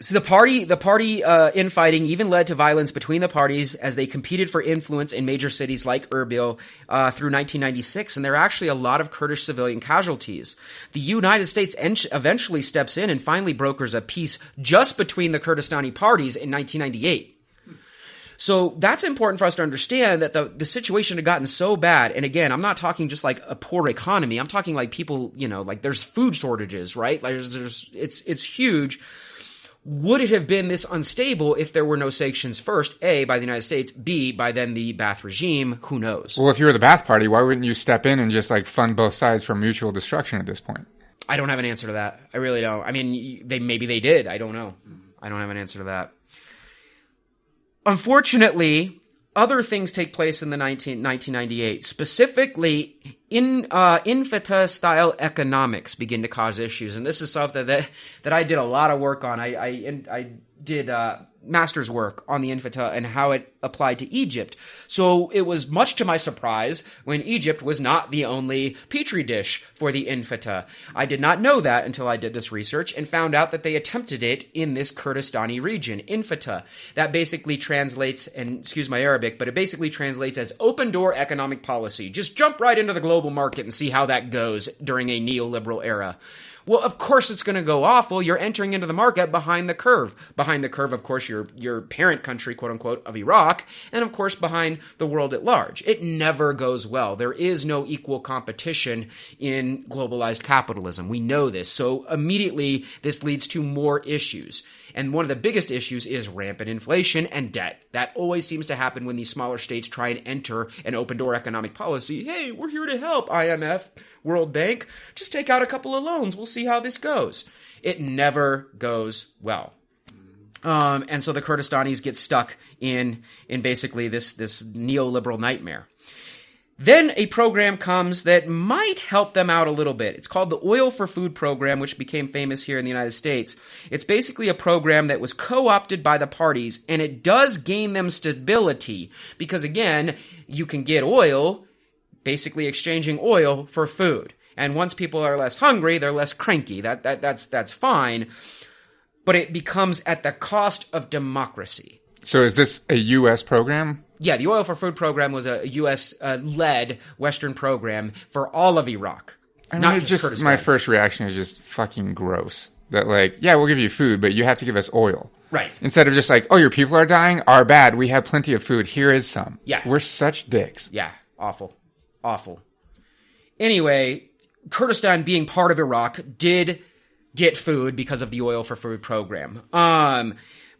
So the party infighting even led to violence between the parties as they competed for influence in major cities like Erbil through 1996, and there are actually a lot of Kurdish civilian casualties. The United States eventually steps in and finally brokers a peace just between the Kurdistani parties in 1998. So that's important for us to understand that the situation had gotten so bad. And again, I'm not talking just like a poor economy. I'm talking like people, like there's food shortages, right? Like it's huge. Would it have been this unstable if there were no sanctions first, A, by the United States, B, by then the Ba'ath regime? Who knows? Well, if you were the Ba'ath party, why wouldn't you step in and just like fund both sides for mutual destruction at this point? I don't have an answer to that. I really don't. I mean, maybe they did. I don't know. I don't have an answer to that. Unfortunately, other things take place in the 1998. Specifically, Infata-style economics begin to cause issues. And this is something that I did a lot of work on. I did master's work on the Infata and how it applied to Egypt. So it was much to my surprise when Egypt was not the only petri dish for the Infata. I did not know that until I did this research and found out that they attempted it in this Kurdistani region, Infata. That basically translates, and excuse my Arabic, but it basically translates as open door economic policy. Just jump right into the global market and see how that goes during a neoliberal era. Well, of course it's going to go awful. You're entering into the market behind the curve. Behind the curve, of course, your parent country, quote unquote, of Iraq, and of course behind the world at large. It never goes well. There is no equal competition in globalized capitalism. We know this. So immediately this leads to more issues. And one of the biggest issues is rampant inflation and debt. That always seems to happen when these smaller states try and enter an open-door economic policy. Hey, we're here to help, IMF, World Bank. Just take out a couple of loans. We'll see how this goes. It never goes well. And so the Kurdistanis get stuck in basically this neoliberal nightmare. Then a program comes that might help them out a little bit. It's called the Oil for Food program, which became famous here in the United States. It's basically a program that was co-opted by the parties, and it does gain them stability because, again, you can get oil, basically exchanging oil for food. And once people are less hungry, they're less cranky. That's fine. But it becomes at the cost of democracy. So is this a U.S. program? Yeah, the Oil for Food program was a U.S.-led Western program for all of Iraq. Not just Kurdistan. My first reaction is just fucking gross. That like, yeah, we'll give you food, but you have to give us oil. Right. Instead of just like, oh, your people are dying? Our bad. We have plenty of food. Here is some. Yeah. We're such dicks. Yeah, awful. Awful. Anyway, Kurdistan being part of Iraq did get food because of the Oil for Food program.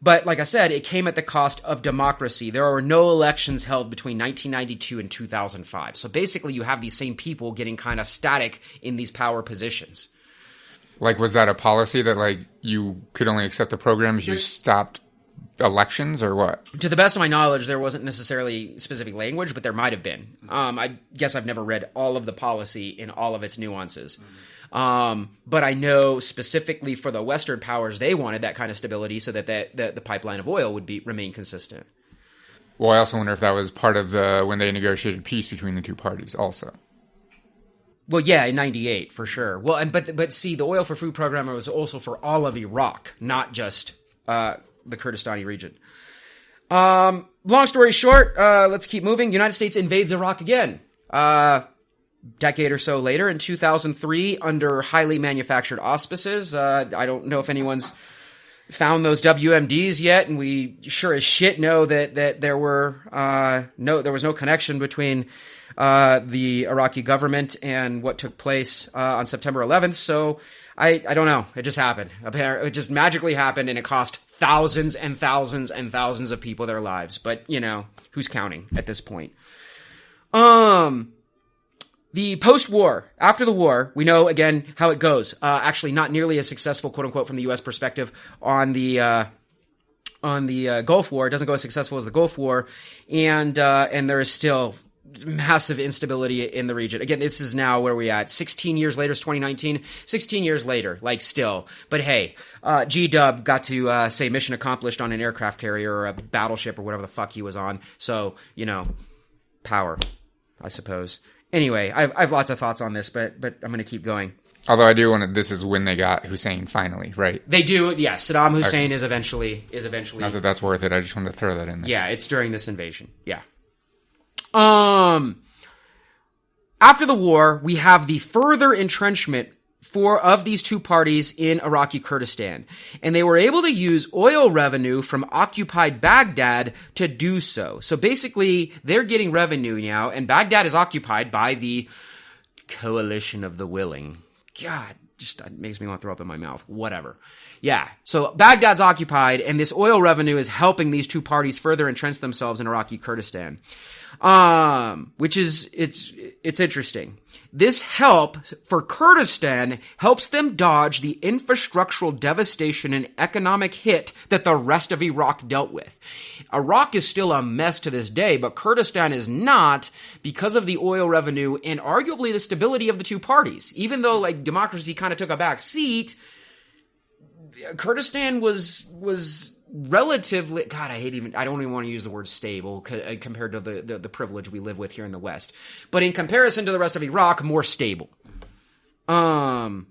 But like I said, it came at the cost of democracy. There were no elections held between 1992 and 2005. So basically you have these same people getting kind of static in these power positions. Like, was that a policy that like you could only accept the programs you stopped elections or what? To the best of my knowledge, there wasn't necessarily specific language, but there might have been. I guess I've never read all of the policy in all of its nuances. But I know specifically for the Western powers, they wanted that kind of stability so that the pipeline of oil would remain consistent. Well, I also wonder if that was part of when they negotiated peace between the two parties also. Well, yeah, in 98, for sure. Well, but see, the Oil for Food program was also for all of Iraq, not just the Kurdistani region. Long story short, let's keep moving. United States invades Iraq again. Decade or so later, in 2003, under highly manufactured auspices. I don't know if anyone's found those WMDs yet, and we sure as shit know that there was no connection between the Iraqi government and what took place on September 11th. So I don't know. It just happened. It just magically happened, and it cost thousands and thousands and thousands of people their lives. But who's counting at this point? The post-war, after the war, we know, again, how it goes. Actually, not nearly as successful, quote-unquote, from the U.S. perspective on the Gulf War. It doesn't go as successful as the Gulf War, and there is still massive instability in the region. Again, this is now where we're at. 16 years later, it's 2019. 16 years later, like still. But hey, G-Dub got to say mission accomplished on an aircraft carrier or a battleship or whatever the fuck he was on. So, power, I suppose. Anyway, I have lots of thoughts on this, but I'm going to keep going. Although I do want to, this is when they got Hussein finally, right? They do, yeah. Saddam Hussein is eventually. Not that that's worth it. I just wanted to throw that in there. Yeah, it's during this invasion. Yeah. After the war, we have the further entrenchment of these two parties in Iraqi Kurdistan. And they were able to use oil revenue from occupied Baghdad to do so. So basically, they're getting revenue now, and Baghdad is occupied by the Coalition of the Willing. God, just makes me want to throw up in my mouth. Whatever. Yeah, so Baghdad's occupied, and this oil revenue is helping these two parties further entrench themselves in Iraqi Kurdistan. Which is, it's interesting. This help for Kurdistan helps them dodge the infrastructural devastation and economic hit that the rest of Iraq dealt with. Iraq is still a mess to this day, but Kurdistan is not because of the oil revenue and arguably the stability of the two parties. Even though like democracy kind of took a back seat, Kurdistan was relatively, God, I don't even want to use the word stable compared to the privilege we live with here in the West. But in comparison to the rest of Iraq, more stable. Yeah.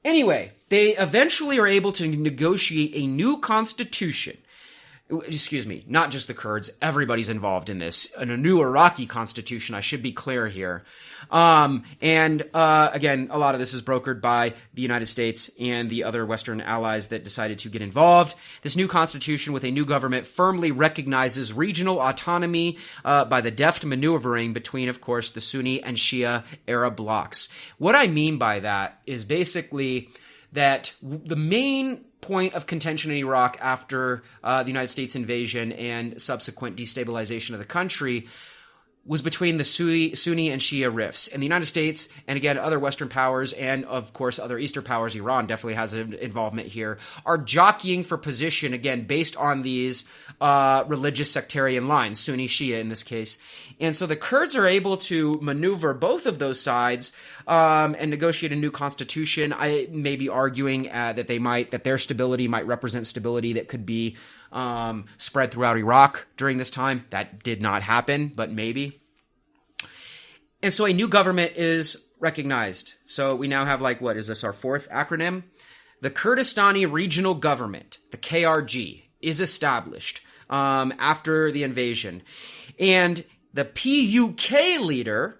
Anyway, they eventually are able to negotiate a new constitution. Excuse me, not just the Kurds, everybody's involved in this. In a new Iraqi constitution, I should be clear here. Again, a lot of this is brokered by the United States and the other Western allies that decided to get involved. This new constitution with a new government firmly recognizes regional autonomy by the deft maneuvering between, of course, the Sunni and Shia Arab blocs. What I mean by that is basically that the main point of contention in Iraq after the United States invasion and subsequent destabilization of the country was between the Sunni and Shia rifts. And the United States, and again, other Western powers, and of course, other Eastern powers, Iran definitely has an involvement here, are jockeying for position, again, based on these religious sectarian lines, Sunni, Shia in this case. And so the Kurds are able to maneuver both of those sides and negotiate a new constitution. I may be arguing that their stability might represent stability that could be spread throughout Iraq during this time. That did not happen, but maybe. And so a new government is recognized. So we now have what is this, our fourth acronym? The Kurdistani Regional Government, the KRG, is established after the invasion. And the PUK leader,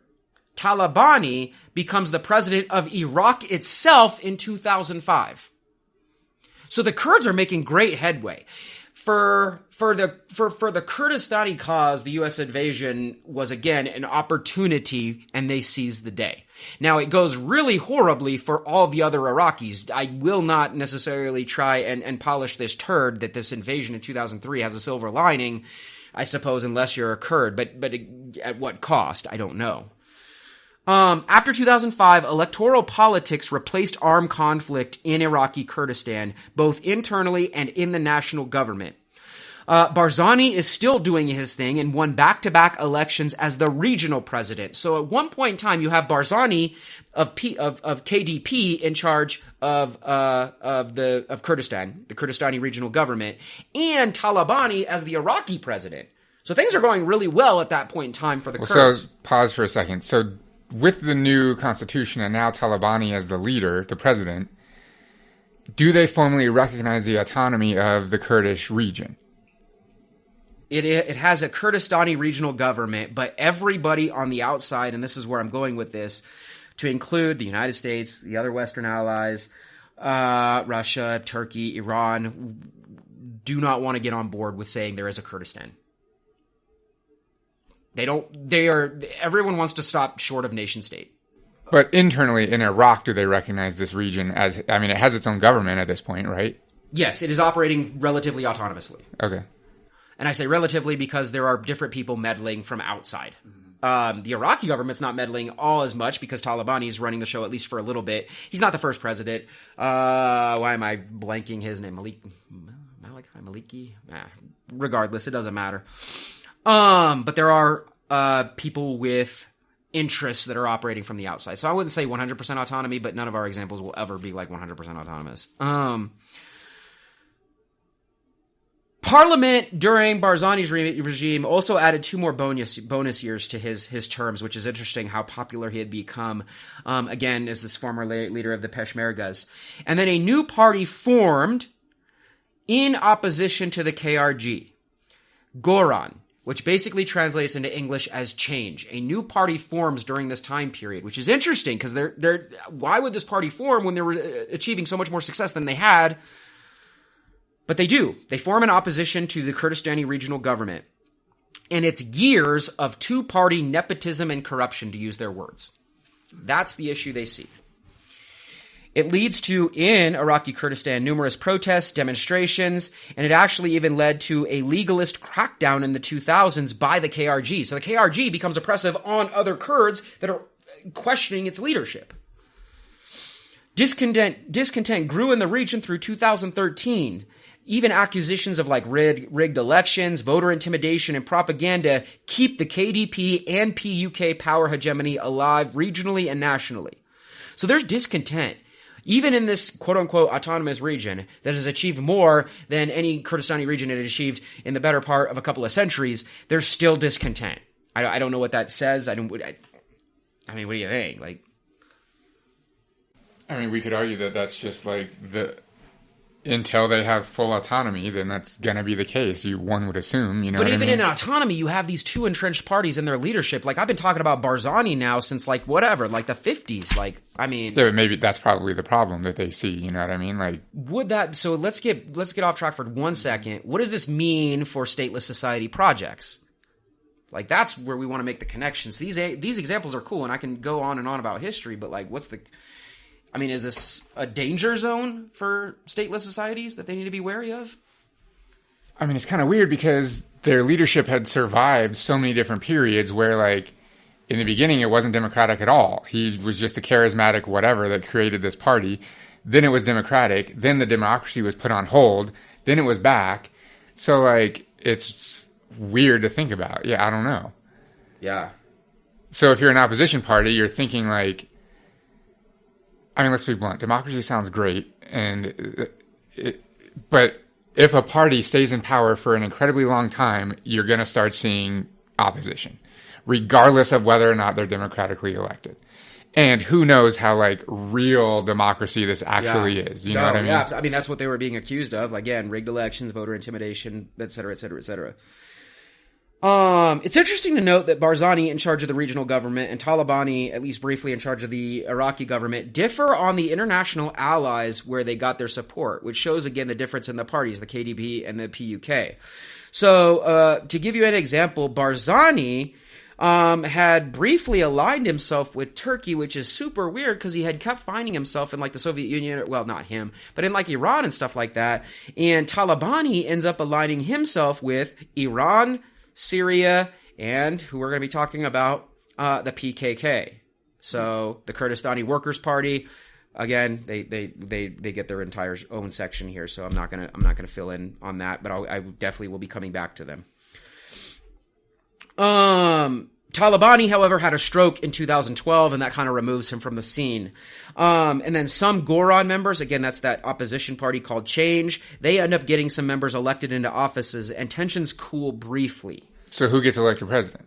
Talabani, becomes the president of Iraq itself in 2005. So the Kurds are making great headway. For the Kurdistani cause, the U.S. invasion was again an opportunity, and they seized the day. Now it goes really horribly for all the other Iraqis. I will not necessarily try and polish this turd that this invasion in 2003 has a silver lining, I suppose, unless you're a Kurd. But at what cost? I don't know. After 2005, electoral politics replaced armed conflict in Iraqi Kurdistan, both internally and in the national government. Barzani is still doing his thing and won back-to-back elections as the regional president. So at one point in time, you have Barzani of KDP in charge of Kurdistan, the Kurdistani regional government, and Talabani as the Iraqi president. So things are going really well at that point in time for the Kurds. So pause for a second. So with the new constitution and now Talabani as the leader, the president, do they formally recognize the autonomy of the Kurdish region? It has a Kurdistani regional government, but everybody on the outside, and this is where I'm going with this, to include the United States, the other Western allies, Russia, Turkey, Iran, do not want to get on board with saying there is a Kurdistan. Everyone wants to stop short of nation state. But internally in Iraq, do they recognize this region as, it has its own government at this point, right? Yes, it is operating relatively autonomously. Okay. And I say relatively because there are different people meddling from outside. The Iraqi government's not meddling all as much because Talabani is running the show at least for a little bit. He's not the first president. Why am I blanking his name? Maliki? Regardless, it doesn't matter. But there are people with interests that are operating from the outside. So I wouldn't say 100% autonomy, but none of our examples will ever be 100% autonomous. Parliament during Barzani's regime also added 2 more bonus years to his terms, which is interesting how popular he had become, again, as this former leader of the Peshmergas. And then a new party formed in opposition to the KRG, Goran, which basically translates into English as change. A new party forms during this time period, which is interesting because why would this party form when they were achieving so much more success than they had? But they do. They form an opposition to the Kurdistani regional government. And it's years of 2-party nepotism and corruption, to use their words. That's the issue they see. It leads to, in Iraqi Kurdistan, numerous protests, demonstrations, and it actually even led to a legalist crackdown in the 2000s by the KRG. So the KRG becomes oppressive on other Kurds that are questioning its leadership. Discontent grew in the region through 2013. Even accusations of rigged elections, voter intimidation, and propaganda keep the KDP and PUK power hegemony alive regionally and nationally. So there's discontent. Even in this quote-unquote autonomous region that has achieved more than any Kurdistani region had achieved in the better part of a couple of centuries, there's still discontent. I don't know what that says. What do you think? We could argue that that's just until they have full autonomy, then that's going to be the case. One would assume, you know. But even in autonomy, you have these two entrenched parties in their leadership. Like, I've been talking about Barzani now since, like, whatever, like the 50s. Like, I mean, yeah, but maybe that's probably the problem that they see. You know what I mean? Like, would that? So let's get off track for 1 second. What does this mean for stateless society projects? Like, that's where we want to make the connections. These examples are cool, and I can go on and on about history. But like, is this a danger zone for stateless societies that they need to be wary of? I mean, it's kind of weird because their leadership had survived so many different periods where, like, in the beginning, it wasn't democratic at all. He was just a charismatic whatever that created this party. Then it was democratic. Then the democracy was put on hold. Then it was back. So, like, it's weird to think about. Yeah, I don't know. Yeah. So if you're an opposition party, you're thinking, like, I mean, let's be blunt. Democracy sounds great, but if a party stays in power for an incredibly long time, you're going to start seeing opposition, regardless of whether or not they're democratically elected. And who knows how, like, real democracy this actually is. You know what I mean? Yeah, I mean, that's what they were being accused of. Again, rigged elections, voter intimidation, et cetera, et cetera, et cetera. It's interesting to note that Barzani, in charge of the regional government, and Talabani, at least briefly in charge of the Iraqi government, differ on the international allies where they got their support, which shows, again, the difference in the parties, the KDP and the PUK. So, to give you an example, Barzani had briefly aligned himself with Turkey, which is super weird because he had kept finding himself in, like, the Soviet Union, well, not him, but in, like, Iran and stuff like that. And Talabani ends up aligning himself with Iran, Syria, and who we're going to be talking about, the PKK. So the Kurdistani Workers' Party, again, they get their entire own section here. So I'm not gonna fill in on that, but I definitely will be coming back to them. Talabani, however, had a stroke in 2012, and that kind of removes him from the scene. And then some Goran members, again, that's that opposition party called Change, they end up getting some members elected into offices, and tensions cool briefly. So who gets elected president?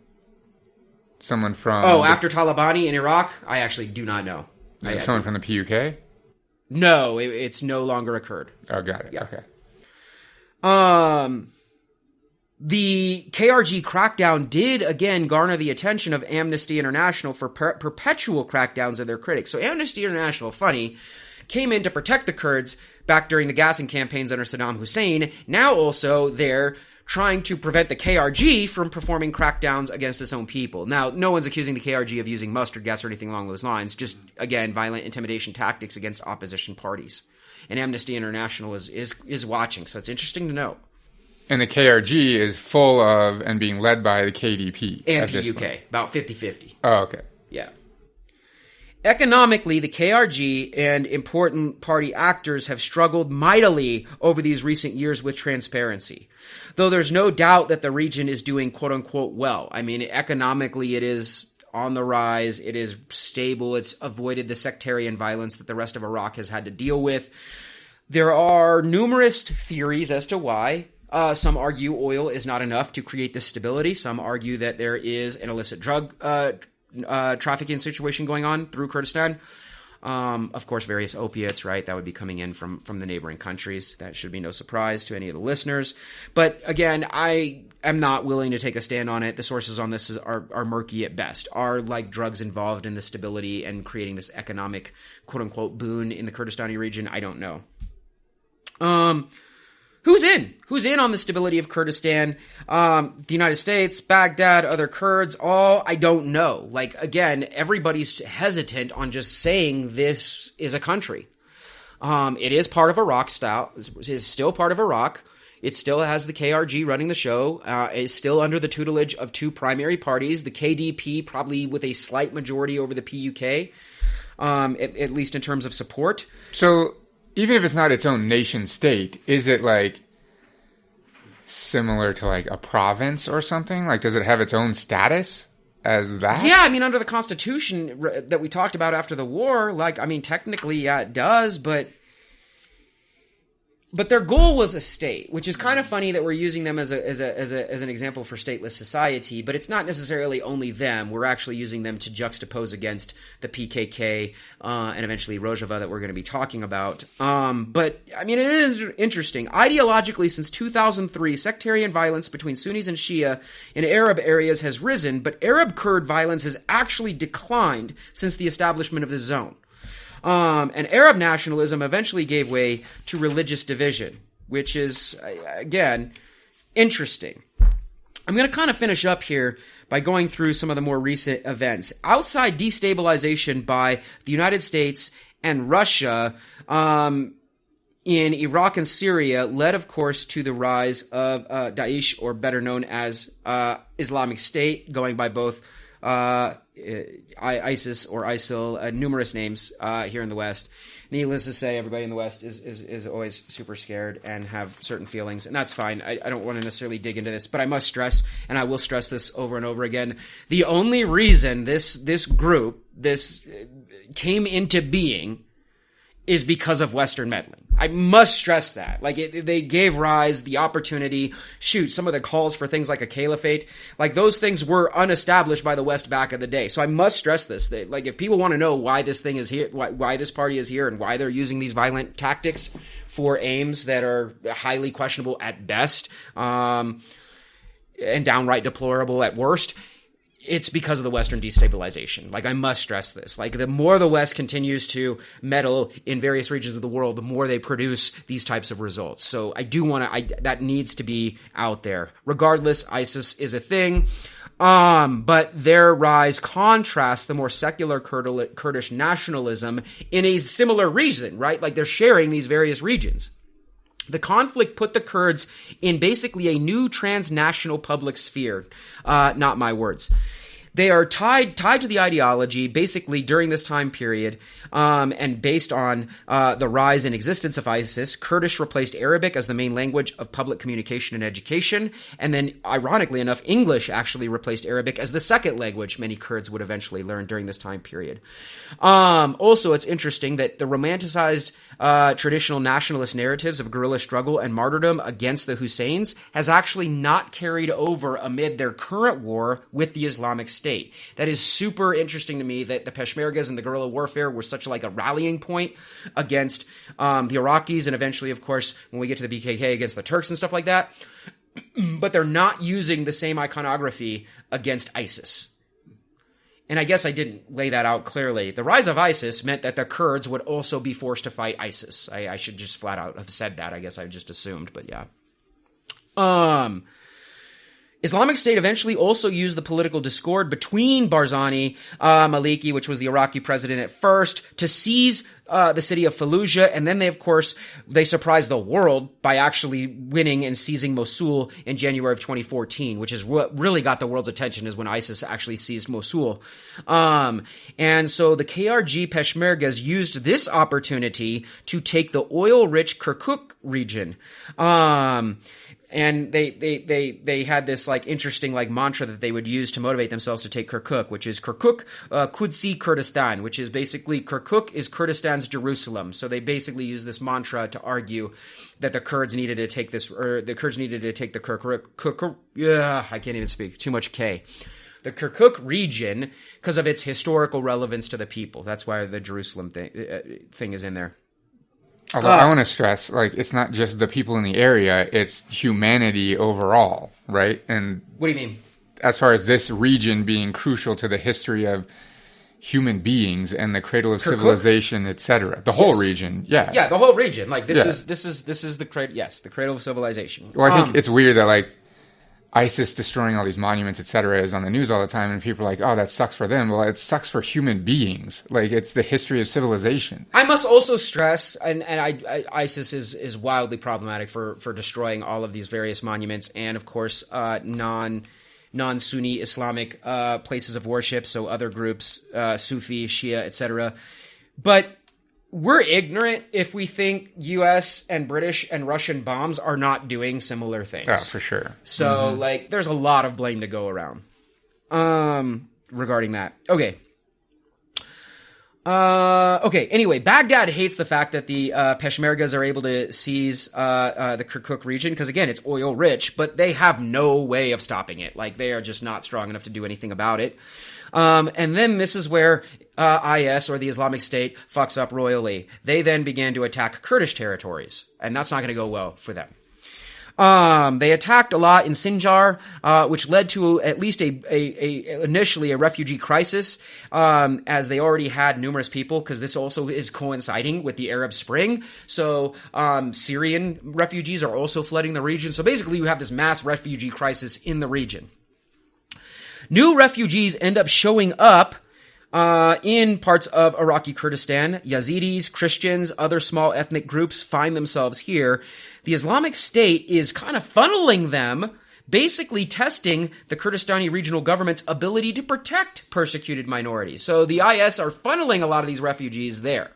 Someone from... after Talabani in Iraq? I actually do not know. Someone from the PUK? No, it's no longer a Kurd. Oh, got it. Yeah. Okay. The KRG crackdown did, again, garner the attention of Amnesty International for perpetual crackdowns of their critics. So Amnesty International, funny, came in to protect the Kurds back during the gassing campaigns under Saddam Hussein. Now also they're trying to prevent the KRG from performing crackdowns against its own people. Now, no one's accusing the KRG of using mustard gas or anything along those lines. Just, again, violent intimidation tactics against opposition parties. And Amnesty International is watching, so it's interesting to note. And the KRG is full of and being led by the KDP. And PUK, about 50-50. Oh, okay. Yeah. Economically, the KRG and important party actors have struggled mightily over these recent years with transparency. Though there's no doubt that the region is doing quote-unquote well. I mean, economically it is on the rise, it is stable, it's avoided the sectarian violence that the rest of Iraq has had to deal with. There are numerous theories as to why. Some argue oil is not enough to create this stability. Some argue that there is an illicit drug trafficking situation going on through Kurdistan. Of course, various opiates, right? That would be coming in from the neighboring countries. That should be no surprise to any of the listeners. But again, I am not willing to take a stand on it. The sources on this are murky at best. Are, like, drugs involved in the stability and creating this economic quote-unquote boon in the Kurdistani region? I don't know. Who's in? Who's in on the stability of Kurdistan? The United States, Baghdad, other Kurds, all, I don't know. Like, again, everybody's hesitant on just saying this is a country. It is part of Iraq style. It is still part of Iraq. It still has the KRG running the show. It's still under the tutelage of two primary parties, the KDP probably with a slight majority over the PUK, at least in terms of support. So even if it's not its own nation state, is it, like, similar to, like, a province or something? Like, does it have its own status as that? Yeah, I mean, under the Constitution that we talked about after the war, like, I mean, technically, yeah, it does, but But their goal was a state, which is kind of funny that we're using them as an example for stateless society, but it's not necessarily only them. We're actually using them to juxtapose against the PKK and eventually Rojava that we're going to be talking about. But, I mean, it is interesting. Ideologically, since 2003, sectarian violence between Sunnis and Shia in Arab areas has risen, but Arab-Kurd violence has actually declined since the establishment of the zone. And Arab nationalism eventually gave way to religious division, which is, again, interesting. I'm going to kind of finish up here by going through some of the more recent events. Outside destabilization by the United States and Russia in Iraq and Syria led, of course, to the rise of Daesh, or better known as Islamic State, going by both ISIS or ISIL, numerous names here in the West. Needless to say, everybody in the West is always super scared and have certain feelings, and that's fine. I don't want to necessarily dig into this, but I must stress, and I will stress this over and over again, the only reason this group came into being is because of Western meddling. I must stress that. Like, they gave rise the opportunity. Shoot, some of the calls for things like a caliphate, like those things were unestablished by the West back in the day. So I must stress this. Like, if people want to know why this thing is here, why this party is here, and why they're using these violent tactics for aims that are highly questionable at best, and downright deplorable at worst, it's because of the Western destabilization. Like, I must stress this. Like, the more the West continues to meddle in various regions of the world, the more they produce these types of results. So I do want to, that needs to be out there. Regardless, ISIS is a thing. But their rise contrasts the more secular Kurdish nationalism in a similar region, right? Like, they're sharing these various regions. The conflict put the Kurds in basically a new transnational public sphere. Not my words. They are tied to the ideology basically during this time period, and based on the rise and existence of ISIS. Kurdish replaced Arabic as the main language of public communication and education, and then, ironically enough, English actually replaced Arabic as the second language many Kurds would eventually learn during this time period. Also, it's interesting that the romanticized traditional nationalist narratives of guerrilla struggle and martyrdom against the Husseins has actually not carried over amid their current war with the Islamic State. That is super interesting to me, that the Peshmergas and the guerrilla warfare were such like a rallying point against the Iraqis, and eventually, of course, when we get to the PKK, against the Turks and stuff like that. But they're not using the same iconography against ISIS. And I guess I didn't lay that out clearly. The rise of ISIS meant that the Kurds would also be forced to fight ISIS. I should just flat out have said that. I guess I just assumed, but yeah. Islamic State eventually also used the political discord between Barzani, Maliki, which was the Iraqi president at first, to seize the city of Fallujah, and then they surprised the world by actually winning and seizing Mosul in January of 2014, which is what really got the world's attention, is when ISIS actually seized Mosul. And so the KRG Peshmergas used this opportunity to take the oil-rich Kirkuk region. And they had this like interesting like mantra that they would use to motivate themselves to take Kirkuk, which is Kirkuk Kudsi Kurdistan, which is basically Kirkuk is Kurdistan's Jerusalem. So they basically use this mantra to argue that the Kurds needed to take this, or the Kurds needed to take the Kirkuk. Yeah, I can't even speak. Too much K. The Kirkuk region because of its historical relevance to the people. That's why the Jerusalem thing is in there. Although I want to stress, like, it's not just the people in the area, it's humanity overall, right? And what do you mean? As far as this region being crucial to the history of human beings and the cradle of civilization, etc. The whole region, yeah. Yeah, the whole region. Like, this is the cradle, yes, the cradle of civilization. Well, I think it's weird that, like, ISIS destroying all these monuments, etc., is on the news all the time, and people are like, oh, that sucks for them. Well, it sucks for human beings. Like, it's the history of civilization. I must also stress, and ISIS is wildly problematic for destroying all of these various monuments, and, of course, non-Sunni Islamic places of worship, so other groups, Sufi, Shia, etc. But we're ignorant if we think U.S. and British and Russian bombs are not doing similar things. Oh, for sure. So, like, there's a lot of blame to go around regarding that. Okay. Okay, anyway, Baghdad hates the fact that the Peshmergas are able to seize the Kirkuk region because, again, it's oil rich, but they have no way of stopping it. Like, they are just not strong enough to do anything about it. And then this is where IS, or the Islamic State, fucks up royally. They then began to attack Kurdish territories, and that's not going to go well for them. They attacked a lot in Sinjar, which led to at least initially a refugee crisis, as they already had numerous people, because this also is coinciding with the Arab Spring. So, Syrian refugees are also flooding the region. So basically you have this mass refugee crisis in the region. New refugees end up showing up in parts of Iraqi Kurdistan. Yazidis, Christians, other small ethnic groups find themselves here. The Islamic State is kind of funneling them, basically testing the Kurdistani regional government's ability to protect persecuted minorities. So the IS are funneling a lot of these refugees there.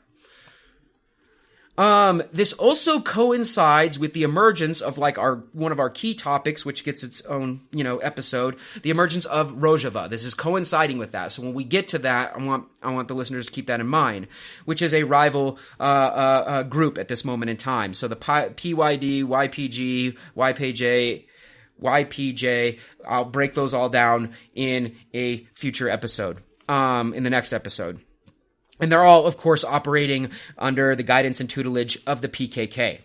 This also coincides with the emergence of one of our key topics, which gets its own, episode, the emergence of Rojava. This is coinciding with that. So when we get to that, I want the listeners to keep that in mind, which is a rival, group at this moment in time. So the PYD, YPG, YPJ, I'll break those all down in a future episode, in the next episode. And they're all, of course, operating under the guidance and tutelage of the PKK.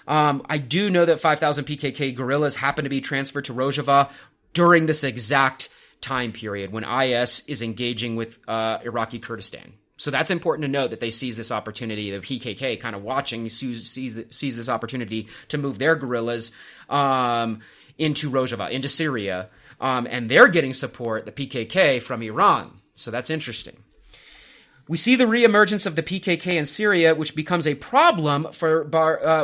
I do know that 5,000 PKK guerrillas happen to be transferred to Rojava during this exact time period when IS is engaging with Iraqi Kurdistan. So that's important to note that they seize this opportunity. The PKK kind of watching seize this opportunity to move their guerrillas into Rojava, into Syria, and they're getting support, the PKK, from Iran. So that's interesting. We see the reemergence of the PKK in Syria, which becomes a problem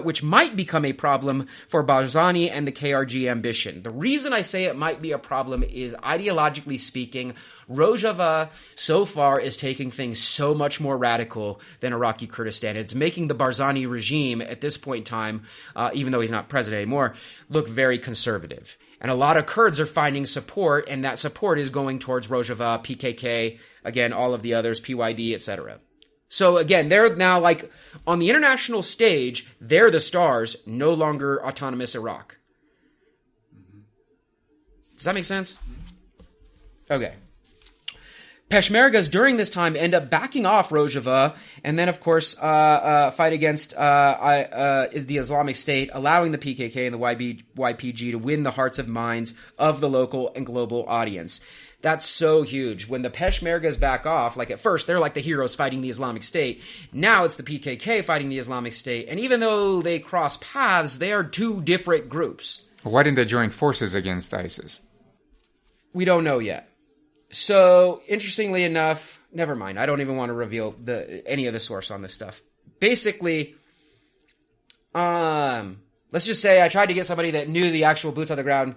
which might become a problem for Barzani and the KRG ambition. The reason I say it might be a problem is, ideologically speaking, Rojava so far is taking things so much more radical than Iraqi Kurdistan. It's making the Barzani regime at this point in time, even though he's not president anymore, look very conservative. And a lot of Kurds are finding support, and that support is going towards Rojava, PKK, again, all of the others, PYD, etc. So again, they're now on the international stage, they're the stars, no longer autonomous Iraq. Does that make sense? Okay. Peshmergas during this time end up backing off Rojava, and then, of course, fight against is the Islamic State, allowing the PKK and the YPG to win the hearts and minds of the local and global audience. That's so huge. When the Peshmergas back off, at first, they're like the heroes fighting the Islamic State. Now it's the PKK fighting the Islamic State, and even though they cross paths, they are two different groups. Why didn't they join forces against ISIS? We don't know yet. So, interestingly enough, never mind. I don't even want to reveal any of the source on this stuff. Basically, let's just say I tried to get somebody that knew the actual boots on the ground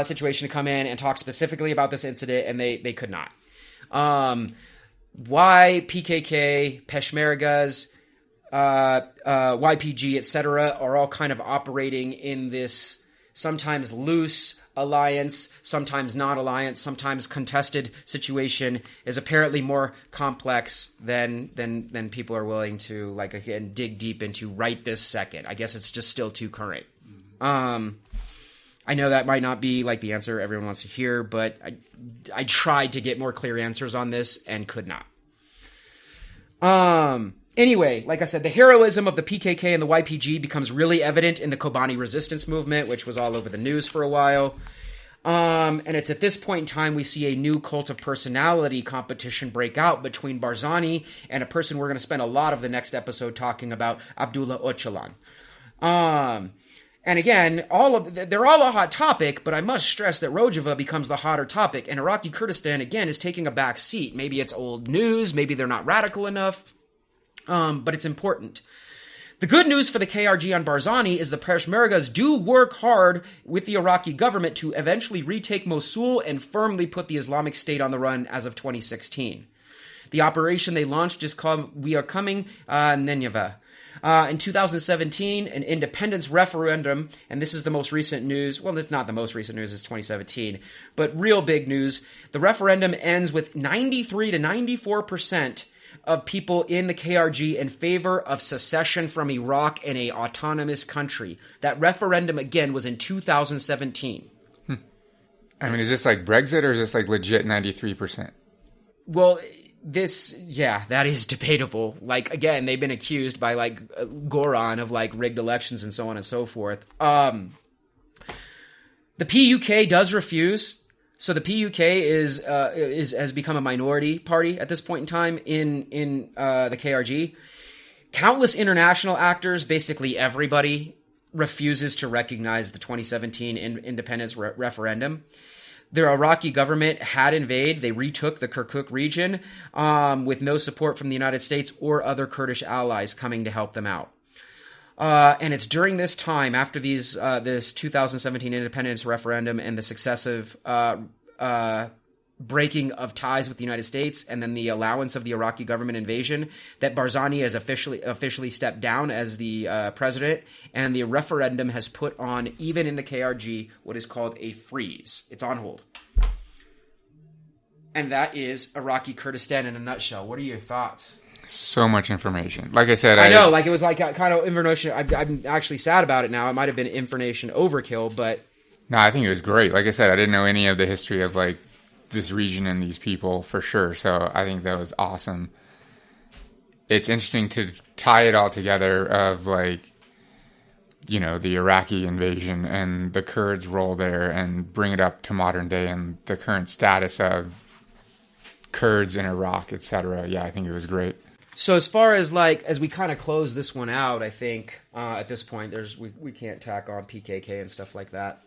situation to come in and talk specifically about this incident, and they could not. Why PKK, Peshmergas, YPG, etc., are all kind of operating in this sometimes loose alliance, sometimes not alliance, sometimes contested situation is apparently more complex than people are willing to again dig deep into right this second. I guess it's just still too current. I know that might not be the answer everyone wants to hear, but I tried to get more clear answers on this and could not. Anyway, like I said, the heroism of the PKK and the YPG becomes really evident in the Kobani resistance movement, which was all over the news for a while. And it's at this point in time we see a new cult of personality competition break out between Barzani and a person we're going to spend a lot of the next episode talking about, Abdullah Öcalan. And again, they're all a hot topic, but I must stress that Rojava becomes the hotter topic, and Iraqi Kurdistan, again, is taking a back seat. Maybe it's old news, maybe they're not radical enough. But it's important. The good news for the KRG on Barzani is the Peshmergas do work hard with the Iraqi government to eventually retake Mosul and firmly put the Islamic State on the run as of 2016. The operation they launched is called We Are Coming, Nineveh. In 2017, an independence referendum, and this is the most recent news. Well, it's not the most recent news, it's 2017, but real big news. The referendum ends with 93 to 94% of people in the KRG in favor of secession from Iraq and a autonomous country. That referendum, again, was in 2017. I mean, is this like Brexit or is this like legit 93%? Well, that is debatable. Like, again, they've been accused by, like, Goran of, like, rigged elections and so on and so forth. The PUK does refuse. So the PUK has become a minority party at this point in time in the KRG. Countless international actors, basically everybody, refuses to recognize the 2017 independence referendum. The Iraqi government had invaded. They retook the Kirkuk region with no support from the United States or other Kurdish allies coming to help them out. And it's during this time, after this 2017 independence referendum and the successive breaking of ties with the United States and then the allowance of the Iraqi government invasion, that Barzani has officially stepped down as the president, and the referendum has put on, even in the KRG, what is called a freeze. It's on hold. And that is Iraqi Kurdistan in a nutshell. What are your thoughts? So much information. Like I said, I know, like it was like a kind of information. I'm actually sad about it now. It might have been information overkill, but no, I think it was great. Like I said, I didn't know any of the history of like this region and these people for sure. So I think that was awesome. It's interesting to tie it all together of like, you know, the Iraqi invasion and the Kurds' role there and bring it up to modern day and the current status of Kurds in Iraq, etc. Yeah, I think it was great. So as far as like, as we kind of close this one out, I think at this point we can't tack on PKK and stuff like that.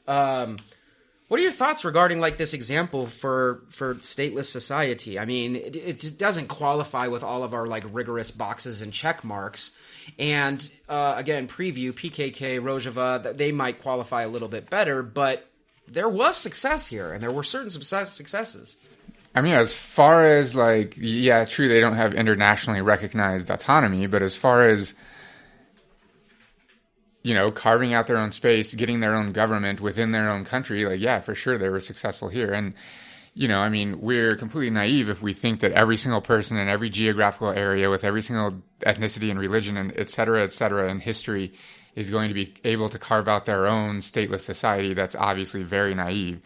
What are your thoughts regarding like this example for stateless society? I mean, it just doesn't qualify with all of our like rigorous boxes and check marks. And again, preview PKK, Rojava, they might qualify a little bit better, but there was success here, and there were certain successes. I mean, as far as like, yeah, true, they don't have internationally recognized autonomy, but as far as, you know, carving out their own space, getting their own government within their own country, like, yeah, for sure they were successful here. And, you know, I mean, we're completely naive if we think that every single person in every geographical area with every single ethnicity and religion and et cetera, in history is going to be able to carve out their own stateless society. That's obviously very naive.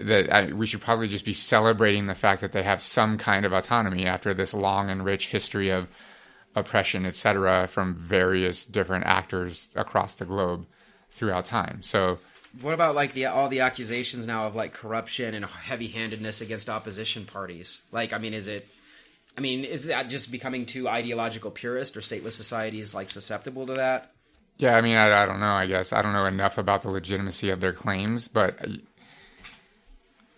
We should probably just be celebrating the fact that they have some kind of autonomy after this long and rich history of oppression, etc., from various different actors across the globe throughout time. So, what about like all the accusations now of like corruption and heavy-handedness against opposition parties? Like, I mean, is that just becoming too ideological purist, or stateless societies like susceptible to that? Yeah, I mean, I don't know. I guess I don't know enough about the legitimacy of their claims, but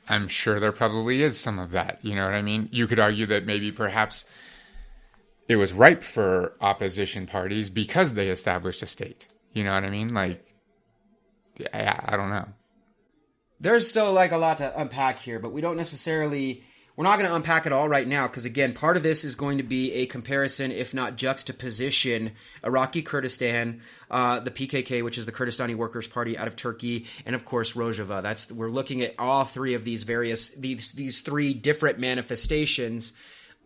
I'm sure there probably is some of that. You know what I mean? You could argue that maybe perhaps it was ripe for opposition parties because they established a state. You know what I mean? Like, yeah, I don't know. There's still like a lot to unpack here, but we're not going to unpack it all right now, because again, part of this is going to be a comparison, if not juxtaposition, Iraqi Kurdistan, the PKK, which is the Kurdistani Workers' Party out of Turkey, and of course Rojava. We're looking at all three of these these three different manifestations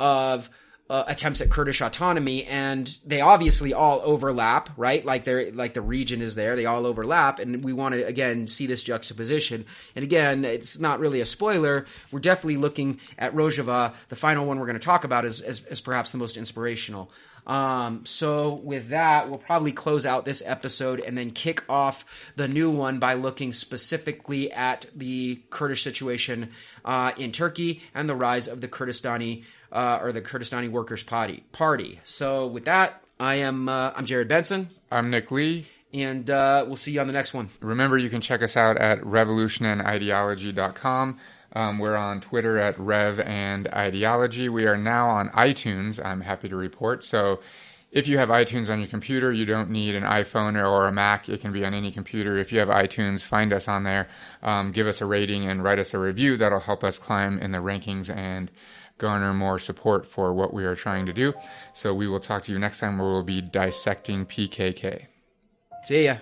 of attempts at Kurdish autonomy, and they obviously all overlap, right? Like the region is there, they all overlap, and we want to again see this juxtaposition. And again, it's not really a spoiler. We're definitely looking at Rojava. The final one we're going to talk about is perhaps the most inspirational. So with that, we'll probably close out this episode and then kick off the new one by looking specifically at the Kurdish situation in Turkey and the rise of the Kurdistani the Kurdistani Workers' Party. So with that, I'm Jared Benson. I'm Nick Lee. And we'll see you on the next one. Remember, you can check us out at revolutionandideology.com. We're on Twitter at RevAndIdeology. We are now on iTunes, I'm happy to report. So if you have iTunes on your computer, you don't need an iPhone or a Mac. It can be on any computer. If you have iTunes, find us on there. Give us a rating and write us a review. That'll help us climb in the rankings and garner more support for what we are trying to do. So we will talk to you next time, where we'll be dissecting PKK. See ya.